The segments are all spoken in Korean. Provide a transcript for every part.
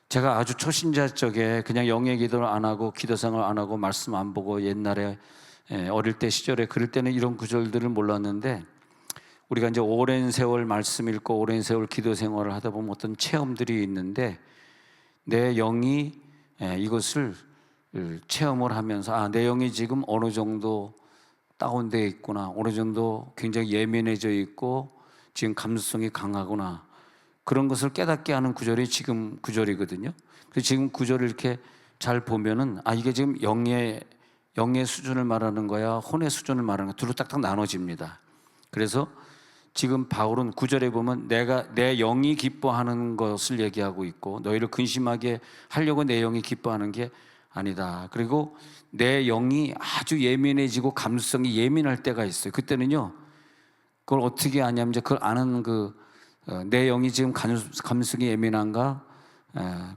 제가 아주 초신자 쪽에 그냥 영의 기도를 안 하고 기도 생활 안 하고 말씀 안 보고 옛날에 어릴 때 시절에 그럴 때는 이런 구절들을 몰랐는데, 우리가 이제 오랜 세월 말씀 읽고 오랜 세월 기도 생활을 하다 보면 어떤 체험들이 있는데, 내 영이 이것을 체험을 하면서 내 영이 지금 어느 정도 다운되어 있구나, 어느 정도 굉장히 예민해져 있고 지금 감수성이 강하구나, 그런 것을 깨닫게 하는 구절이 지금 구절이거든요. 그래서 지금 구절을 이렇게 잘 보면은 이게 지금 영의 수준을 말하는 거야, 혼의 수준을 말하는 거야, 둘로 딱딱 나눠집니다. 그래서 지금 바울은 구절에 보면 내 영이 기뻐하는 것을 얘기하고 있고, 너희를 근심하게 하려고 내 영이 기뻐하는 게 아니다. 그리고 내 영이 아주 예민해지고 감수성이 예민할 때가 있어요. 그때는요, 그걸 어떻게 아냐면 이제 그걸 아는 내 영이 지금 감수성이 예민한가,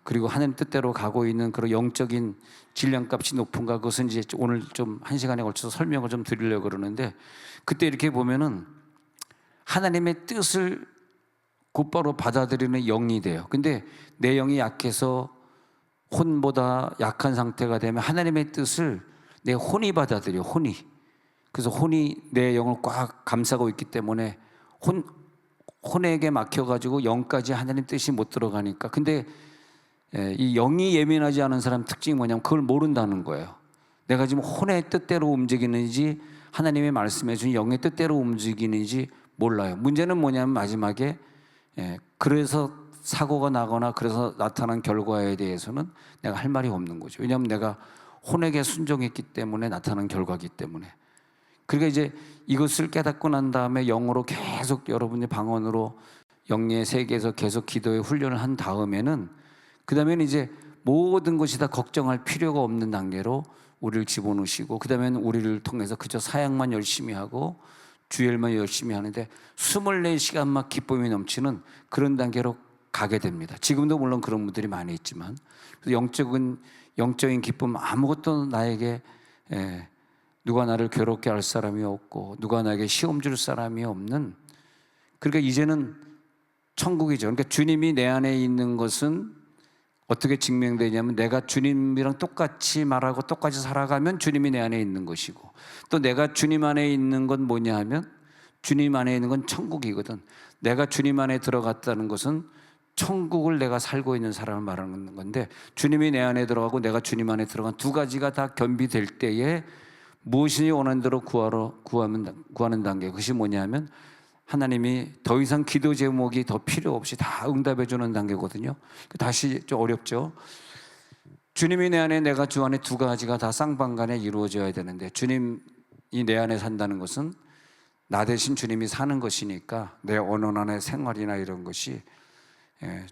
그리고 하나님 뜻대로 가고 있는 그런 영적인 질량값이 높은가, 그것은 이제 오늘 좀 1시간에 걸쳐서 설명을 좀 드리려고 그러는데, 그때 이렇게 보면은 하나님의 뜻을 곧바로 받아들이는 영이 돼요. 근데 내 영이 약해서 혼보다 약한 상태가 되면 하나님의 뜻을 내 혼이 받아들여, 혼이. 그래서 혼이 내 영을 꽉 감싸고 있기 때문에 혼에게 막혀가지고 영까지 하나님 뜻이 못 들어가니까. 근데 이 영이 예민하지 않은 사람 특징이 뭐냐면 그걸 모른다는 거예요. 내가 지금 혼의 뜻대로 움직이는지 하나님의 말씀해 준 영의 뜻대로 움직이는지 몰라요. 문제는 뭐냐면 마지막에 그래서 사고가 나거나 그래서 나타난 결과에 대해서는 내가 할 말이 없는 거죠. 왜냐하면 내가 혼에게 순종했기 때문에 나타난 결과이기 때문에. 그러니까 이제 이것을 깨닫고 난 다음에 영으로 계속 여러분이 방언으로 영의 세계에서 계속 기도의 훈련을 한 다음에는, 그 다음에는 이제 모든 것이 다 걱정할 필요가 없는 단계로 우리를 집어넣으시고, 그 다음에는 우리를 통해서 그저 사역만 열심히 하고 주일만 열심히 하는데 24시간만 기쁨이 넘치는 그런 단계로 가게 됩니다. 지금도 물론 그런 분들이 많이 있지만, 영적인 기쁨, 아무것도 나에게 누가 나를 괴롭게 할 사람이 없고 누가 나에게 시험 줄 사람이 없는, 그러니까 이제는 천국이죠. 그러니까 주님이 내 안에 있는 것은 어떻게 증명되냐면, 내가 주님이랑 똑같이 말하고 똑같이 살아가면 주님이 내 안에 있는 것이고, 또 내가 주님 안에 있는 건 뭐냐 하면 주님 안에 있는 건 천국이거든. 내가 주님 안에 들어갔다는 것은 천국을 내가 살고 있는 사람을 말하는 건데, 주님이 내 안에 들어가고 내가 주님 안에 들어간 두 가지가 다 겸비될 때에 무엇이니 원하는 대로 구하는 단계, 그것이 뭐냐면 하나님이 더 이상 기도 제목이 더 필요 없이 다 응답해 주는 단계거든요. 다시 좀 어렵죠. 주님이 내 안에 내가 주 안에 두 가지가 다 쌍방간에 이루어져야 되는데, 주님이 내 안에 산다는 것은 나 대신 주님이 사는 것이니까 내 언어나 생활이나 이런 것이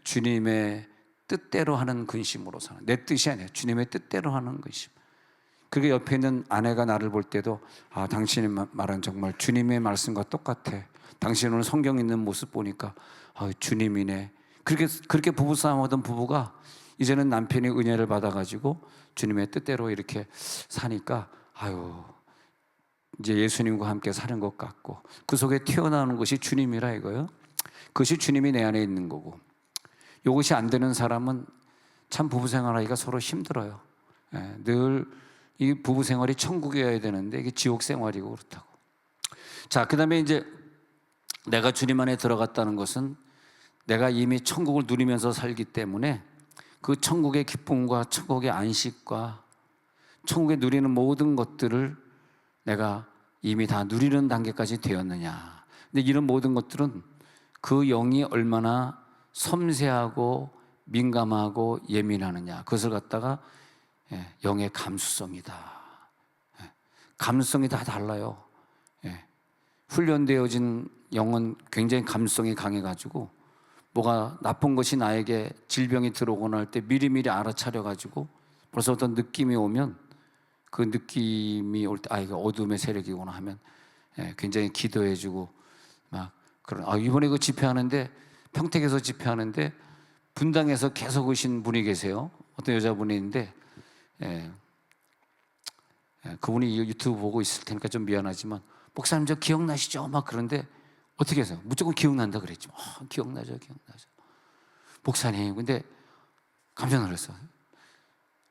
주님의 뜻대로 하는 근심으로 사는, 내 뜻이 아니에요. 주님의 뜻대로 하는 근심. 그게 옆에 있는 아내가 나를 볼 때도 당신의 말은 정말 주님의 말씀과 똑같아. 당신 오늘 성경 있는 모습 보니까 주님이네. 그렇게 부부싸움 하던 부부가 이제는 남편이 은혜를 받아가지고 주님의 뜻대로 이렇게 사니까 이제 예수님과 함께 사는 것 같고, 그 속에 튀어나오는 것이 주님이라 이거요. 그것이 주님이 내 안에 있는 거고, 이것이 안 되는 사람은 참 부부 생활하기가 서로 힘들어요. 늘 이 부부 생활이 천국이어야 되는데 이게 지옥 생활이고 그렇다고. 자, 그 다음에 이제 내가 주님 안에 들어갔다는 것은 내가 이미 천국을 누리면서 살기 때문에 그 천국의 기쁨과 천국의 안식과 천국에 누리는 모든 것들을 내가 이미 다 누리는 단계까지 되었느냐. 근데 이런 모든 것들은 그 영이 얼마나 섬세하고 민감하고 예민하느냐, 그것을 갖다가 영의 감수성이다. 감수성이 다 달라요. 훈련되어진 영은 굉장히 감수성이 강해가지고 뭐가 나쁜 것이 나에게 질병이 들어오거나 할 때 미리미리 알아차려가지고 벌써 어떤 느낌이 오면 그 느낌이 올 때 이거 어둠의 세력이구나 하면 굉장히 기도해주고 막 그런. 이번에 그 집회하는데, 평택에서 집회하는데 분당에서 계속 오신 분이 계세요. 어떤 여자분이 있는데 그분이 유튜브 보고 있을 테니까 좀 미안하지만, 목사님 저 기억나시죠? 막 그런데 어떻게 해서 무조건 기억난다 그랬지. 기억나죠. 목사님 근데 깜짝 놀랐어.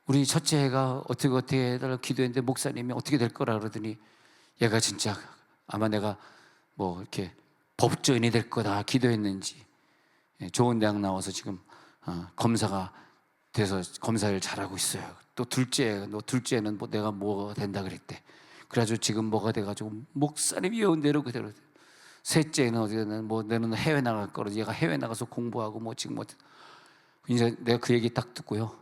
우리 첫째 애가 어떻게 해달라고 기도했는데 목사님이 어떻게 될 거라 그러더니 얘가 진짜 아마 내가 뭐 이렇게 법조인이 될 거다 기도했는지 좋은 대학 나와서 지금 검사가 돼서 검사를 잘하고 있어요. 또 둘째는 뭐 내가 뭐가 된다 그랬대. 그래가지고 지금 뭐가 돼가지고 목사님이 예언대로 그대로. 셋째는 어디는 뭐 너는 해외 나갈 거라. 얘가 해외 나가서 공부하고 뭐 지금 뭐 이제 내가 그 얘기 딱 듣고요.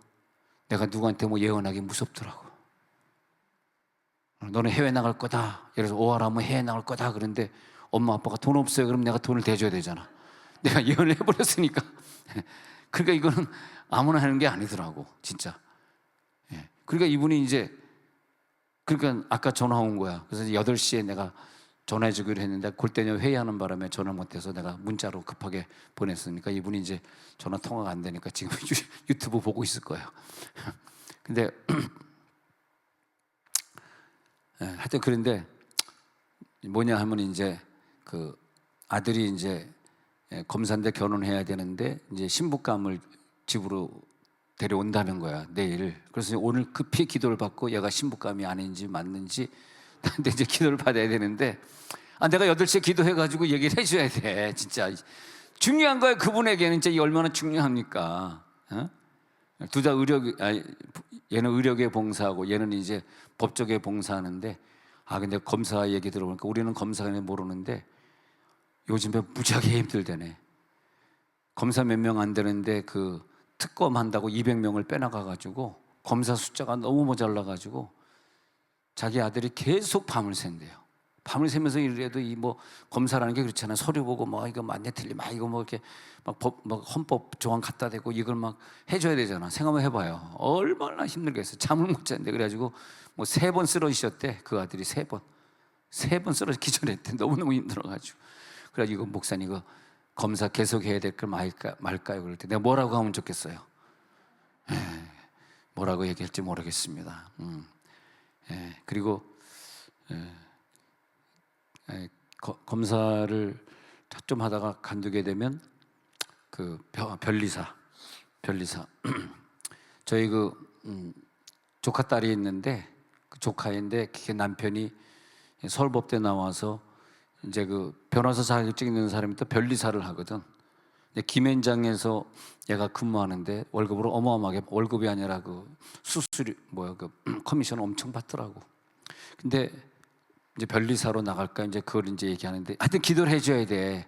내가 누구한테 뭐 예언하기 무섭더라고. 너는 해외 나갈 거다. 그래서 오하라면 해외 나갈 거다. 그런데 엄마 아빠가 돈 없어요. 그럼 내가 돈을 대줘야 되잖아. 내가 예언을 해버렸으니까. 그러니까 이거는 아무나 하는 게 아니더라고, 진짜. 그러니까 이분이 이제 그러니까 아까 전화 온 거야. 그래서 8시에 내가 전화해 주기로 했는데 골대녀 회의하는 바람에 전화 못해서 내가 문자로 급하게 보냈으니까 이분이 이제 전화 통화가 안 되니까 지금 유튜브 보고 있을 거예요. 근데 하여튼 그런데 뭐냐 하면 이제 그 아들이 이제 검사인데 결혼해야 되는데 이제 신부감을 집으로 데려온다는 거야, 내일. 그래서 오늘 급히 기도를 받고 얘가 신부감이 아닌지 맞는지 근데 이제 기도를 받아야 되는데 내가 8시에 기도해가지고 얘기를 해줘야 돼. 진짜 중요한 거야. 그분에게는 진짜 이 얼마나 중요합니까? 둘 다 얘는 의료계 봉사하고 얘는 이제 법조계 봉사하는데 근데 검사 얘기 들어보니까 우리는 검사가 모르는데 요즘에 무지하게 힘들대네. 검사 몇 명 안 되는데 그 특검 한다고 200명을 빼나가가지고 검사 숫자가 너무 모자라가지고 자기 아들이 계속 밤을 샌대요. 밤을 새면서 이래도 이 뭐 검사라는 게 그렇잖아요. 서류 보고 뭐 이거 맞냐 틀리 이거 뭐 이렇게 막 헌법 조항 갖다 대고 이걸 막 해줘야 되잖아. 생각만 해봐요. 얼마나 힘들겠어. 잠을 못 잤는데 그래가지고 뭐 3번 쓰러지셨대. 그 아들이 3번 쓰러져 기절했대. 너무너무 힘들어가지고. 그래가지고 목사님 이거 검사 계속해야 될 걸 말까요? 그럴 때 내가 뭐라고 하면 좋겠어요? 뭐라고 얘기할지 모르겠습니다. 그리고 검사를 좀 하다가 간두게 되면 그 변리사 저희 조카 딸이 있는데 그 조카인데 그게 남편이 서울법대 나와서 이제 그 변호사 자격증 있는 사람이 또 변리사를 하거든. 김현장에서 얘가 근무하는데 월급으로 어마어마하게 월급이 아니라 그 수수료 커미션 엄청 받더라고. 근데 이제 변리사로 나갈까 이제 그걸 이제 얘기하는데 하여튼 기도를 해줘야 돼.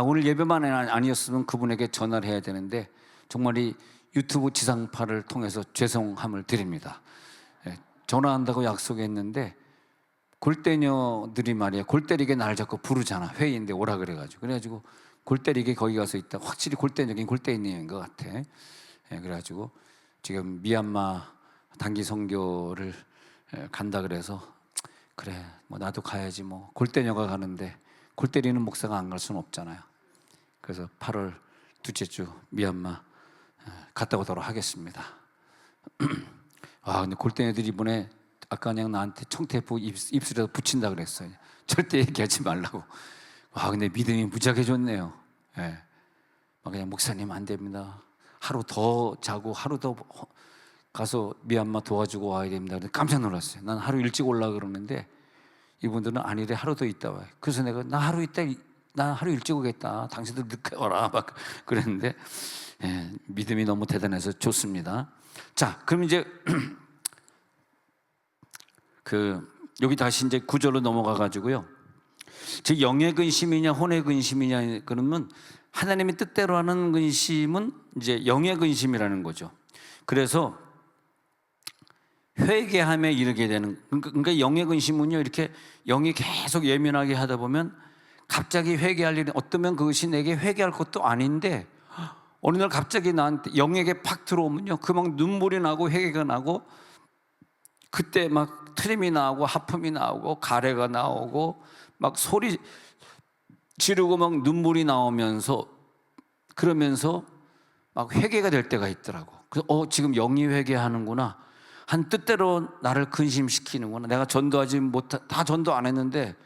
오늘 예배만 아니었으면 그분에게 전화를 해야 되는데 정말 이 유튜브 지상파를 통해서 죄송함을 드립니다. 전화한다고 약속했는데 골대녀들이 말이야 골때리게 날 자꾸 부르잖아. 회의인데 오라 그래가지고 골때리게 거기 가서 있다. 확실히 골대적인 골대녀인 것 같아. 그래가지고 지금 미얀마 단기 선교를 간다 그래서 그래 뭐 나도 가야지 뭐 골대녀가 가는데 골 때리는 목사가 안 갈 수는 없잖아요. 그래서 8월 둘째 주 미얀마 갔다 오도록 하겠습니다. 근데 골대녀들이 이번에 아까 그냥 나한테 청테이프 입술에다 붙인다 그랬어요. 절대 얘기하지 말라고. 근데 믿음이 무지하게 좋네요. 그냥 목사님 안 됩니다. 하루 더 자고 하루 더 가서 미얀마 도와주고 와야 됩니다. 깜짝 놀랐어요. 난 하루 일찍 올라 그러는데 이분들은 아니래 하루 더 있다 와요. 그래서 내가 나 하루 일찍 오겠다. 당신들 늦게 와라 막 그랬는데 믿음이 너무 대단해서 좋습니다. 자, 그럼 이제 여기 다시 이제 9절로 넘어가 가지고요. 즉 영의 근심이냐 혼의 근심이냐 그러면 하나님의 뜻대로 하는 근심은 이제 영의 근심이라는 거죠. 그래서 회개함에 이르게 되는 그러니까 영의 근심은요 이렇게 영이 계속 예민하게 하다 보면 갑자기 회개할 일이 어쩌면 그것이 내게 회개할 것도 아닌데 어느 날 갑자기 나한테 영에게 팍 들어오면요 그 막 눈물이 나고 회개가 나고 그때 막 트림이 나오고 하품이 나오고 가래가 나오고 막 소리 지르고 막 눈물이 나오면서 그러면서 막 회개가 될 때가 있더라고. 그래서 지금 영이 회개하는구나. 한 뜻대로 나를 근심시키는구나. 내가 전도하지 다 전도 안 했는데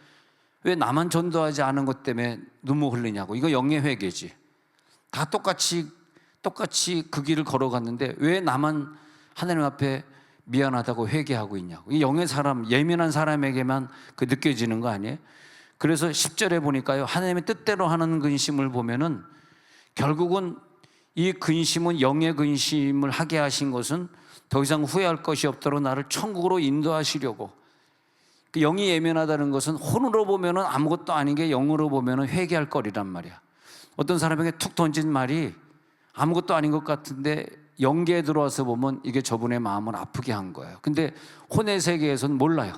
왜 나만 전도하지 않은 것 때문에 눈물 흘리냐고. 이거 영의 회개지. 다 똑같이 똑같이 그 길을 걸어갔는데 왜 나만 하나님 앞에 미안하다고 회개하고 있냐고. 이 영의 사람, 예민한 사람에게만 그 느껴지는 거 아니에요? 그래서 10절에 보니까요, 하나님의 뜻대로 하는 근심을 보면은 결국은 이 근심은, 영의 근심을 하게 하신 것은 더 이상 후회할 것이 없도록 나를 천국으로 인도하시려고. 그 영이 예민하다는 것은 혼으로 보면은 아무것도 아닌 게 영으로 보면은 회개할 거리란 말이야. 어떤 사람에게 툭 던진 말이 아무것도 아닌 것 같은데 영계에 들어와서 보면 이게 저분의 마음을 아프게 한 거예요. 근데 혼의 세계에서는 몰라요.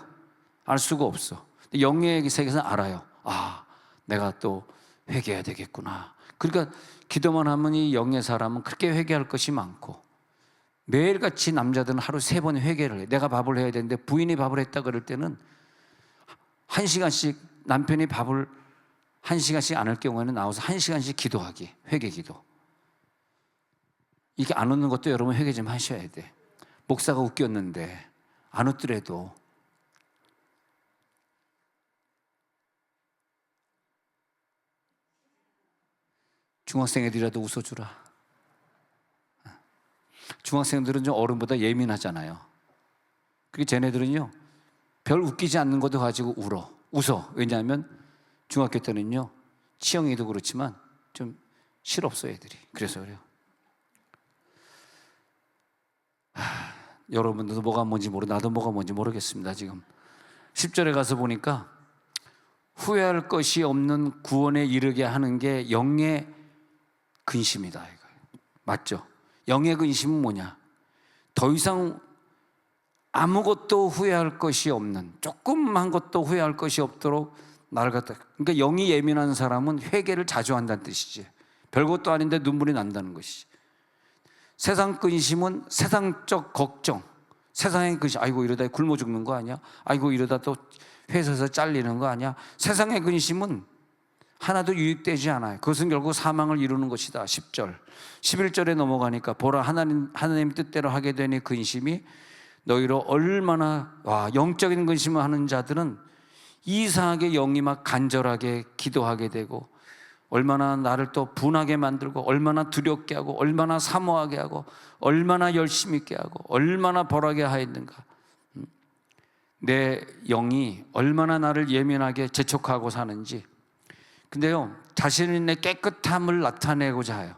알 수가 없어. 영의 세계에서는 알아요. 아, 내가 또 회개해야 되겠구나. 그러니까 기도만 하면 이 영의 사람은 그렇게 회개할 것이 많고, 매일같이 남자들은 하루 3번 회개를 해. 내가 밥을 해야 되는데 부인이 밥을 했다 그럴 때는 1시간씩, 남편이 밥을 1시간씩 안 할 경우에는 나와서 1시간씩 기도하기, 회개 기도. 이게 안 웃는 것도 여러분 회개 좀 하셔야 돼. 목사가 웃겼는데 안 웃더라도 중학생 애들이라도 웃어주라. 중학생들은 좀 어른보다 예민하잖아요. 그리고 쟤네들은요, 별 웃기지 않는 것도 가지고 웃어. 왜냐하면 중학교 때는요, 치영이도 그렇지만 좀 실없어 애들이. 그래서 그래요. 여러분들도 뭐가 뭔지 나도 뭐가 뭔지 모르겠습니다. 지금 10절에 가서 보니까 후회할 것이 없는 구원에 이르게 하는 게 영의 근심이다 이거예요. 맞죠? 영의 근심은 뭐냐? 더 이상 아무것도 후회할 것이 없는, 조금만 것도 후회할 것이 없도록 나를 갖다. 그러니까 영이 예민한 사람은 회개를 자주 한다는 뜻이지. 별것도 아닌데 눈물이 난다는 것이지. 세상 근심은 세상적 걱정, 세상의 근심. 아이고 이러다 굶어 죽는 거 아니야? 아이고 이러다 또 회사에서 잘리는 거 아니야? 세상의 근심은 하나도 유익되지 않아요. 그것은 결국 사망을 이루는 것이다. 10절 11절에 넘어가니까 보라, 하나님 뜻대로 하게 되니 근심이 너희로 얼마나, 영적인 근심을 하는 자들은 이상하게 영이 막 간절하게 기도하게 되고, 얼마나 나를 또 분하게 만들고, 얼마나 두렵게 하고, 얼마나 사모하게 하고, 얼마나 열심히 있게 하고, 얼마나 벌하게 하였는가. 내 영이 얼마나 나를 예민하게 재촉하고 사는지. 근데요, 자신의 깨끗함을 나타내고자 해요.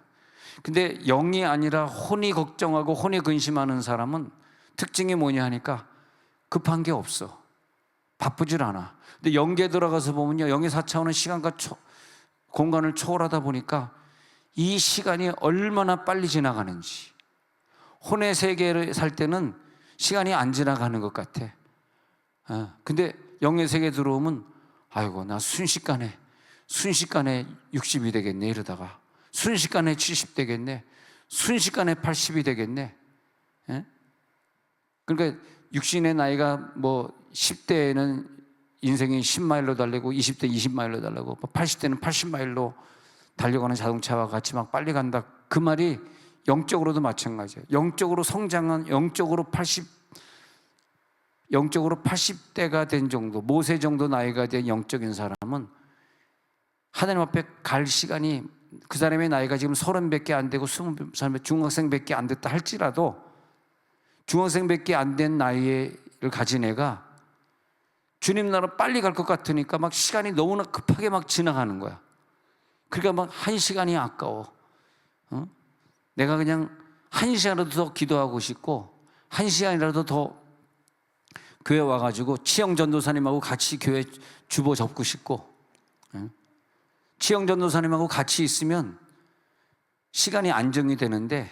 근데 영이 아니라 혼이 걱정하고 혼이 근심하는 사람은 특징이 뭐냐 하니까 급한 게 없어. 바쁘질 않아. 근데 영계에 들어가서 보면요, 영의 4차원은 시간과 공간을 초월하다 보니까 이 시간이 얼마나 빨리 지나가는지. 혼의 세계를 살 때는 시간이 안 지나가는 것 같아. 근데 영의 세계에 들어오면 아이고 나 순식간에 60이 되겠네 이러다가 순식간에 70 되겠네, 순식간에 80이 되겠네. 그러니까 육신의 나이가 뭐 10대에는 인생이 10마일로 달리고 20대 20마일로 달리고 80대는 80마일로 달려가는 자동차와 같이 막 빨리 간다. 그 말이 영적으로도 마찬가지예요. 영적으로 성장한, 영적으로 80대가 된 정도, 모세 정도 나이가 된 영적인 사람은 하나님 앞에 갈 시간이, 그 사람의 나이가 지금 30밖에 안 되고 20살 중학생밖에 안 됐다 할지라도 중학생밖에 안 된 나이를 가진 애가 주님 나라 빨리 갈 것 같으니까 막 시간이 너무나 급하게 막 지나가는 거야. 그러니까 막 1시간이 아까워. 내가 그냥 1시간이라도 더 기도하고 싶고 1시간이라도 더 교회 와가지고 치영 전도사님하고 같이 교회 주보 접고 싶고, 치영 전도사님하고 같이 있으면 시간이 안정이 되는데,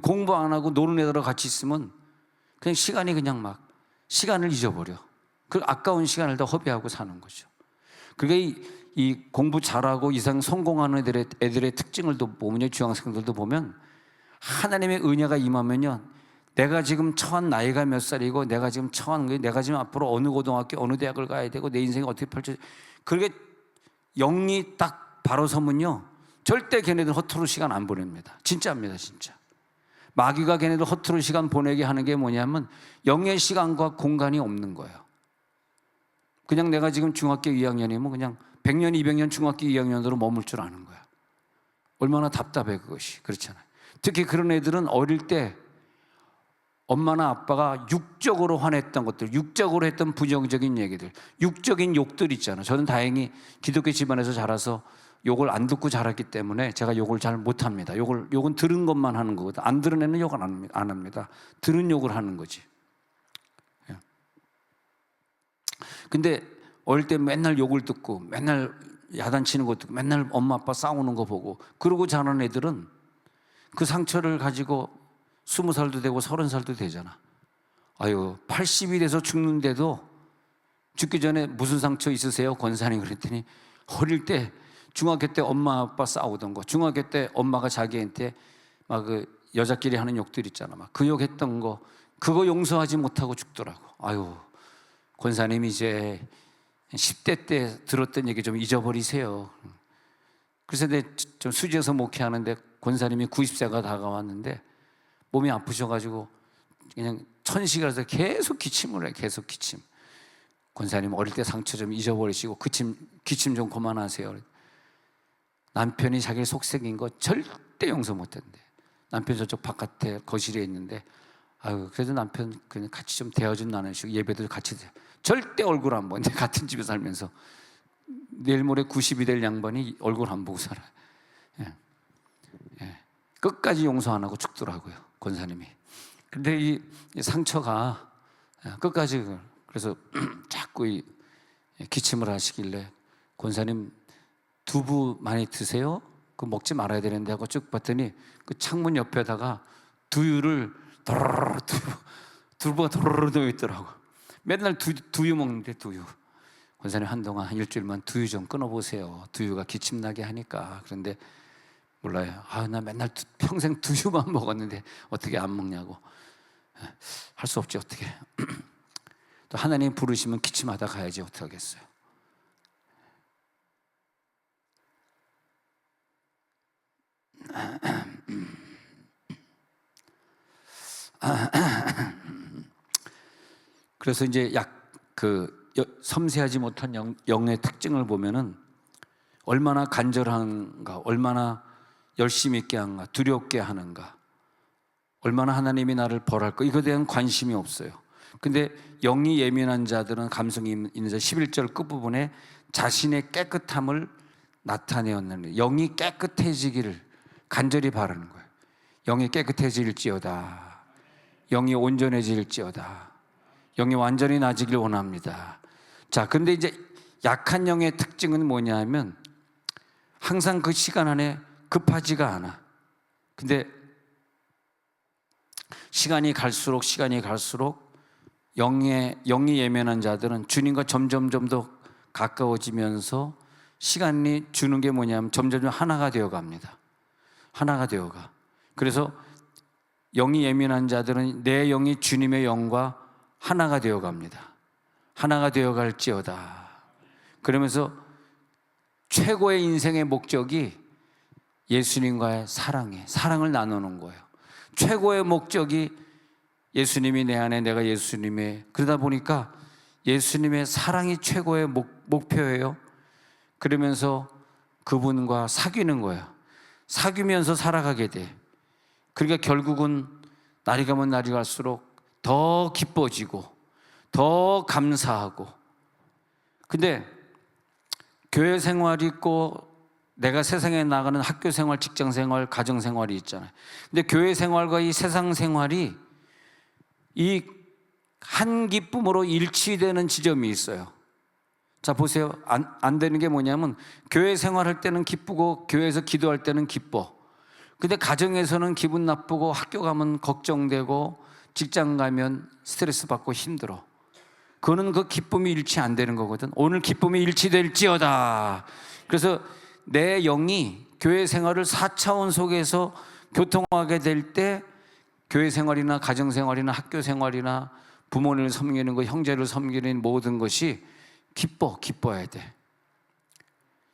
공부 안 하고 노는 애들하고 같이 있으면 그냥 시간이 그냥 막 시간을 잊어버려. 그 아까운 시간을 더 허비하고 사는 거죠. 그러니까 이 공부 잘하고 이상 성공하는 애들의 특징을 또 보면요, 중학생들도 보면 하나님의 은혜가 임하면요, 내가 지금 처한 나이가 몇 살이고 내가 지금 처한 게, 내가 지금 앞으로 어느 고등학교 어느 대학을 가야 되고 내 인생이 어떻게 펼쳐져, 그게 영이 딱 바로 서면요 절대 걔네들 허투루 시간 안 보냅니다. 진짜입니다. 진짜 마귀가 걔네들 허투루 시간 보내게 하는 게 뭐냐면 영의 시간과 공간이 없는 거예요. 그냥 내가 지금 중학교 2학년이면 그냥 100년 200년 중학교 2학년으로 머물 줄 아는 거야. 얼마나 답답해 그것이. 그렇잖아요. 특히 그런 애들은 어릴 때 엄마나 아빠가 육적으로 화냈던 것들, 육적으로 했던 부정적인 얘기들, 육적인 욕들 있잖아요. 저는 다행히 기독교 집안에서 자라서 욕을 안 듣고 자랐기 때문에 제가 욕을 잘 못합니다. 욕은 들은 것만 하는 거거든. 안 들은 애는 욕을 안 합니다. 들은 욕을 하는 거지. 근데 어릴 때 맨날 욕을 듣고 맨날 야단치는 거 듣고 맨날 엄마 아빠 싸우는 거 보고 그러고 자란 애들은 그 상처를 가지고 20살도 되고 30살도 되잖아. 아유, 80이 돼서 죽는데도 죽기 전에 무슨 상처 있으세요? 권사님 그랬더니 어릴 때 중학교 때 엄마 아빠 싸우던 거, 중학교 때 엄마가 자기한테 막 그 여자끼리 하는 욕들 있잖아. 막 그 욕했던 거 그거 용서하지 못하고 죽더라고. 아유, 권사님 이제 10대 때 들었던 얘기 좀 잊어버리세요. 그래서 내가 좀 수지에서 목회하는데 권사님이 90세가 다가왔는데 몸이 아프셔가지고 그냥 천식이라서 계속 기침을 해. 계속 기침. 권사님 어릴 때 상처 좀 잊어버리시고 기침 좀 그만하세요. 남편이 자기 속색인 거 절대 용서 못한대. 남편 저쪽 바깥에 거실에 있는데 아유, 그래도 남편 그냥 같이 좀 대화 좀 나누시고 예배도 같이 돼. 절대 얼굴 안 보는데 같은 집에 살면서 내일 모레 90이 될 양반이 얼굴 안 보고 살아요. 예. 끝까지 용서 안 하고 죽더라고요, 권사님이. 근데 이 상처가 끝까지, 그래서 자꾸 기침을 하시길래 권사님 두부 많이 드세요? 그거 먹지 말아야 되는데 하고 쭉 봤더니 그 창문 옆에다가 두유를 두부가 도로로 놓여 있더라고. 맨날 두유 먹는데 두유. 권사님 한동안 한 일주일만 두유 좀 끊어보세요. 두유가 기침나게 하니까. 그런데 몰라요. 아, 나 맨날 평생 두유만 먹었는데 어떻게 안 먹냐고. 할 수 없지 어떻게. 또 하나님 부르시면 기침하다 가야지 어떻게 하겠어요. 그래서 이제 섬세하지 못한 영의 특징을 보면은 얼마나 간절한가, 얼마나 열심히 있게 하는가, 두렵게 하는가, 얼마나 하나님이 나를 벌할까, 이거에 대한 관심이 없어요. 근데 영이 예민한 자들은, 감성이 있는 자 11절 끝부분에 자신의 깨끗함을 나타내었는, 영이 깨끗해지기를 간절히 바라는 거예요. 영이 깨끗해질지어다, 영이 온전해질지어다, 영이 완전히 나아지길 원합니다. 자, 근데 이제 약한 영의 특징은 뭐냐 하면 항상 그 시간 안에 급하지가 않아. 근데 시간이 갈수록 영이 예민한 자들은 주님과 점점 더 가까워지면서 시간이 주는 게 뭐냐면 점점 하나가 되어 갑니다. 하나가 되어 가. 그래서 영이 예민한 자들은 내 영이 주님의 영과 하나가 되어 갑니다. 하나가 되어 갈지어다. 그러면서 최고의 인생의 목적이 예수님과의 사랑을 나누는 거예요. 최고의 목적이 예수님이 내 안에, 내가 예수님의, 그러다 보니까 예수님의 사랑이 최고의 목표예요. 그러면서 그분과 사귀는 거예요. 사귀면서 살아가게 돼. 그러니까 결국은 날이 가면 날이 갈수록 더 기뻐지고 더 감사하고. 근데 교회 생활이 있고 내가 세상에 나가는 학교 생활, 직장 생활, 가정 생활이 있잖아요. 근데 교회 생활과 이 세상 생활이 이 한 기쁨으로 일치되는 지점이 있어요. 자, 보세요. 안 되는 게 뭐냐면 교회 생활할 때는 기쁘고 교회에서 기도할 때는 기뻐. 근데 가정에서는 기분 나쁘고 학교 가면 걱정되고 직장 가면 스트레스 받고 힘들어. 그거는 그 기쁨이 일치 안 되는 거거든. 오늘 기쁨이 일치될지어다. 그래서 내 영이 교회 생활을 4차원 속에서 교통하게 될 때 교회 생활이나 가정 생활이나 학교 생활이나 부모님을 섬기는 것, 형제를 섬기는 모든 것이 기뻐야 돼.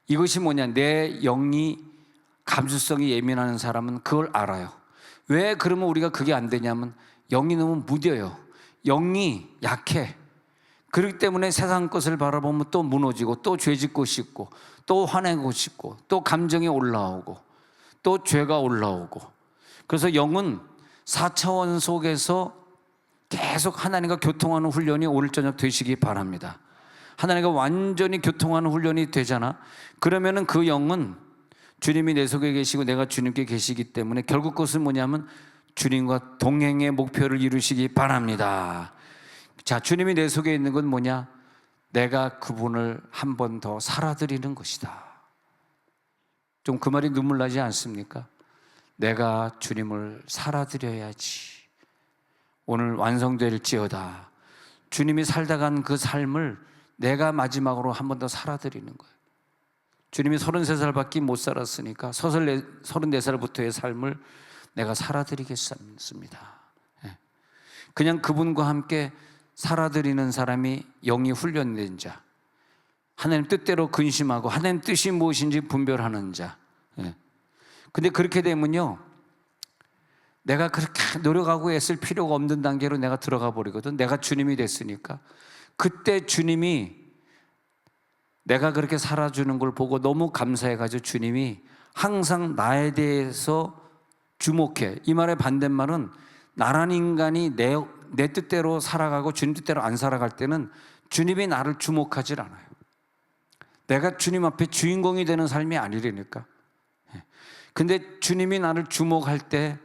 이것이 뭐냐, 내 영이 감수성이 예민한 사람은 그걸 알아요. 왜 그러면 우리가 그게 안 되냐면 영이 너무 무뎌요. 영이 약해. 그렇기 때문에 세상 것을 바라보면 또 무너지고 또 죄짓고 싶고 또 화내고 싶고 또 감정이 올라오고 또 죄가 올라오고. 그래서 영은 4차원 속에서 계속 하나님과 교통하는 훈련이 오늘 저녁 되시기 바랍니다. 하나님과 완전히 교통하는 훈련이 되잖아. 그러면은 그 영은 주님이 내 속에 계시고 내가 주님께 계시기 때문에 결국 그것은 뭐냐면 주님과 동행의 목표를 이루시기 바랍니다. 자, 주님이 내 속에 있는 건 뭐냐? 내가 그분을 한 번 더 살아드리는 것이다. 좀 그 말이 눈물 나지 않습니까? 내가 주님을 살아드려야지. 오늘 완성될지어다. 주님이 살다 간 그 삶을 내가 마지막으로 한 번 더 살아드리는 거예요. 주님이 33살밖에 못 살았으니까 34살부터의 삶을 내가 살아드리겠습니다. 그냥 그분과 함께 살아드리는 사람이 영이 훈련된 자, 하나님 뜻대로 근심하고 하나님 뜻이 무엇인지 분별하는 자. 근데 그렇게 되면요, 내가 그렇게 노력하고 애쓸 필요가 없는 단계로 내가 들어가 버리거든. 내가 주님이 됐으니까. 그때 주님이 내가 그렇게 살아주는 걸 보고 너무 감사해가지고 주님이 항상 나에 대해서 주목해. 이 말의 반대말은 나란 인간이 내 뜻대로 살아가고 주님 뜻대로 안 살아갈 때는 주님이 나를 주목하질 않아요. 내가 주님 앞에 주인공이 되는 삶이 아니라니까. 근데 주님이 나를 주목할 때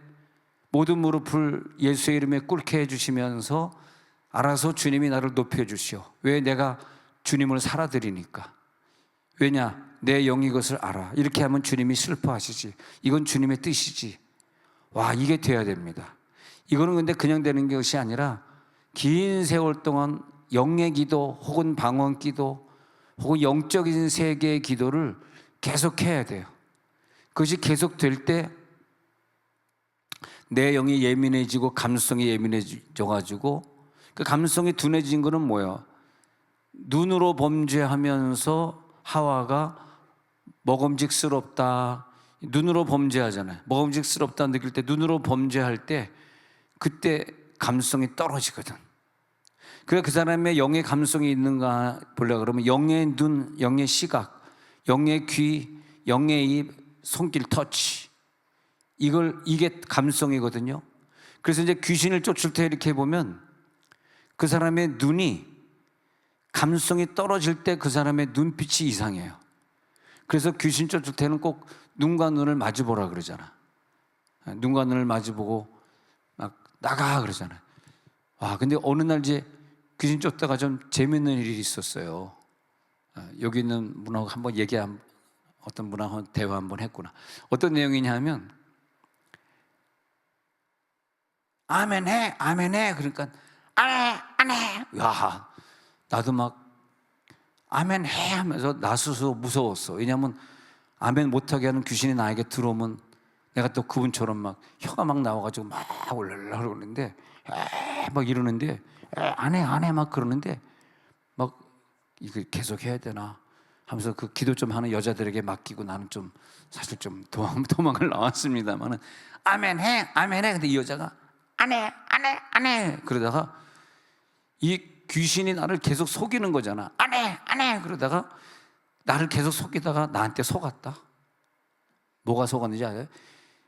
모든 무릎을 예수의 이름에 꿇게 해주시면서 알아서 주님이 나를 높여주시오. 왜? 내가 주님을 살아드리니까. 왜냐? 내 영이 이것을 알아. 이렇게 하면 주님이 슬퍼하시지. 이건 주님의 뜻이지. 와, 이게 돼야 됩니다. 이거는 근데 그냥 되는 것이 아니라 긴 세월 동안 영의 기도 혹은 방언 기도 혹은 영적인 세계의 기도를 계속해야 돼요. 그것이 계속될 때 내 영이 예민해지고 감수성이 예민해져가지고, 그 감수성이 둔해진 거는 뭐예요? 눈으로 범죄하면서 하와가 먹음직스럽다, 눈으로 범죄하잖아요. 먹음직스럽다 느낄 때, 눈으로 범죄할 때 그때 감수성이 떨어지거든. 그래서 그 사람의 영의 감성이 있는가 보려고 그러면 영의 눈, 영의 시각, 영의 귀, 영의 입, 손길 터치, 이게 감성이거든요. 그래서 이제 귀신을 쫓을 때 이렇게 보면 그 사람의 눈이 감성이 떨어질 때 그 사람의 눈빛이 이상해요. 그래서 귀신 쫓을 때는 꼭 눈과 눈을 마주보라 그러잖아. 눈과 눈을 마주보고 막 나가 그러잖아요. 와, 근데 어느 날 이제 귀신 쫓다가 좀 재밌는 일이 있었어요. 여기 있는 분하고 한번 어떤 분하고 대화 한번 했구나. 어떤 내용이냐 하면 아멘 해, 아멘 해. 그러니까 안 해. 야, 나도 막 아멘 해 하면서 나 스스로 무서웠어. 왜냐하면 아멘 못하게 하는 귀신이 나에게 들어오면 내가 또 그분처럼 막 혀가 막 나와가지고 막 올라가려고 그러는데 막 이러는데 안 해 막 그러는데 막 이거 계속 해야 되나 하면서 그 기도 좀 하는 여자들에게 맡기고 나는 좀 사실 좀 도망을 나왔습니다만은 아멘 해, 아멘 해. 근데 이 여자가 안 해 그러다가 이 귀신이 나를 계속 속이는 거잖아. 안 해 그러다가 나를 계속 속이다가 나한테 속았다. 뭐가 속았는지 알아요?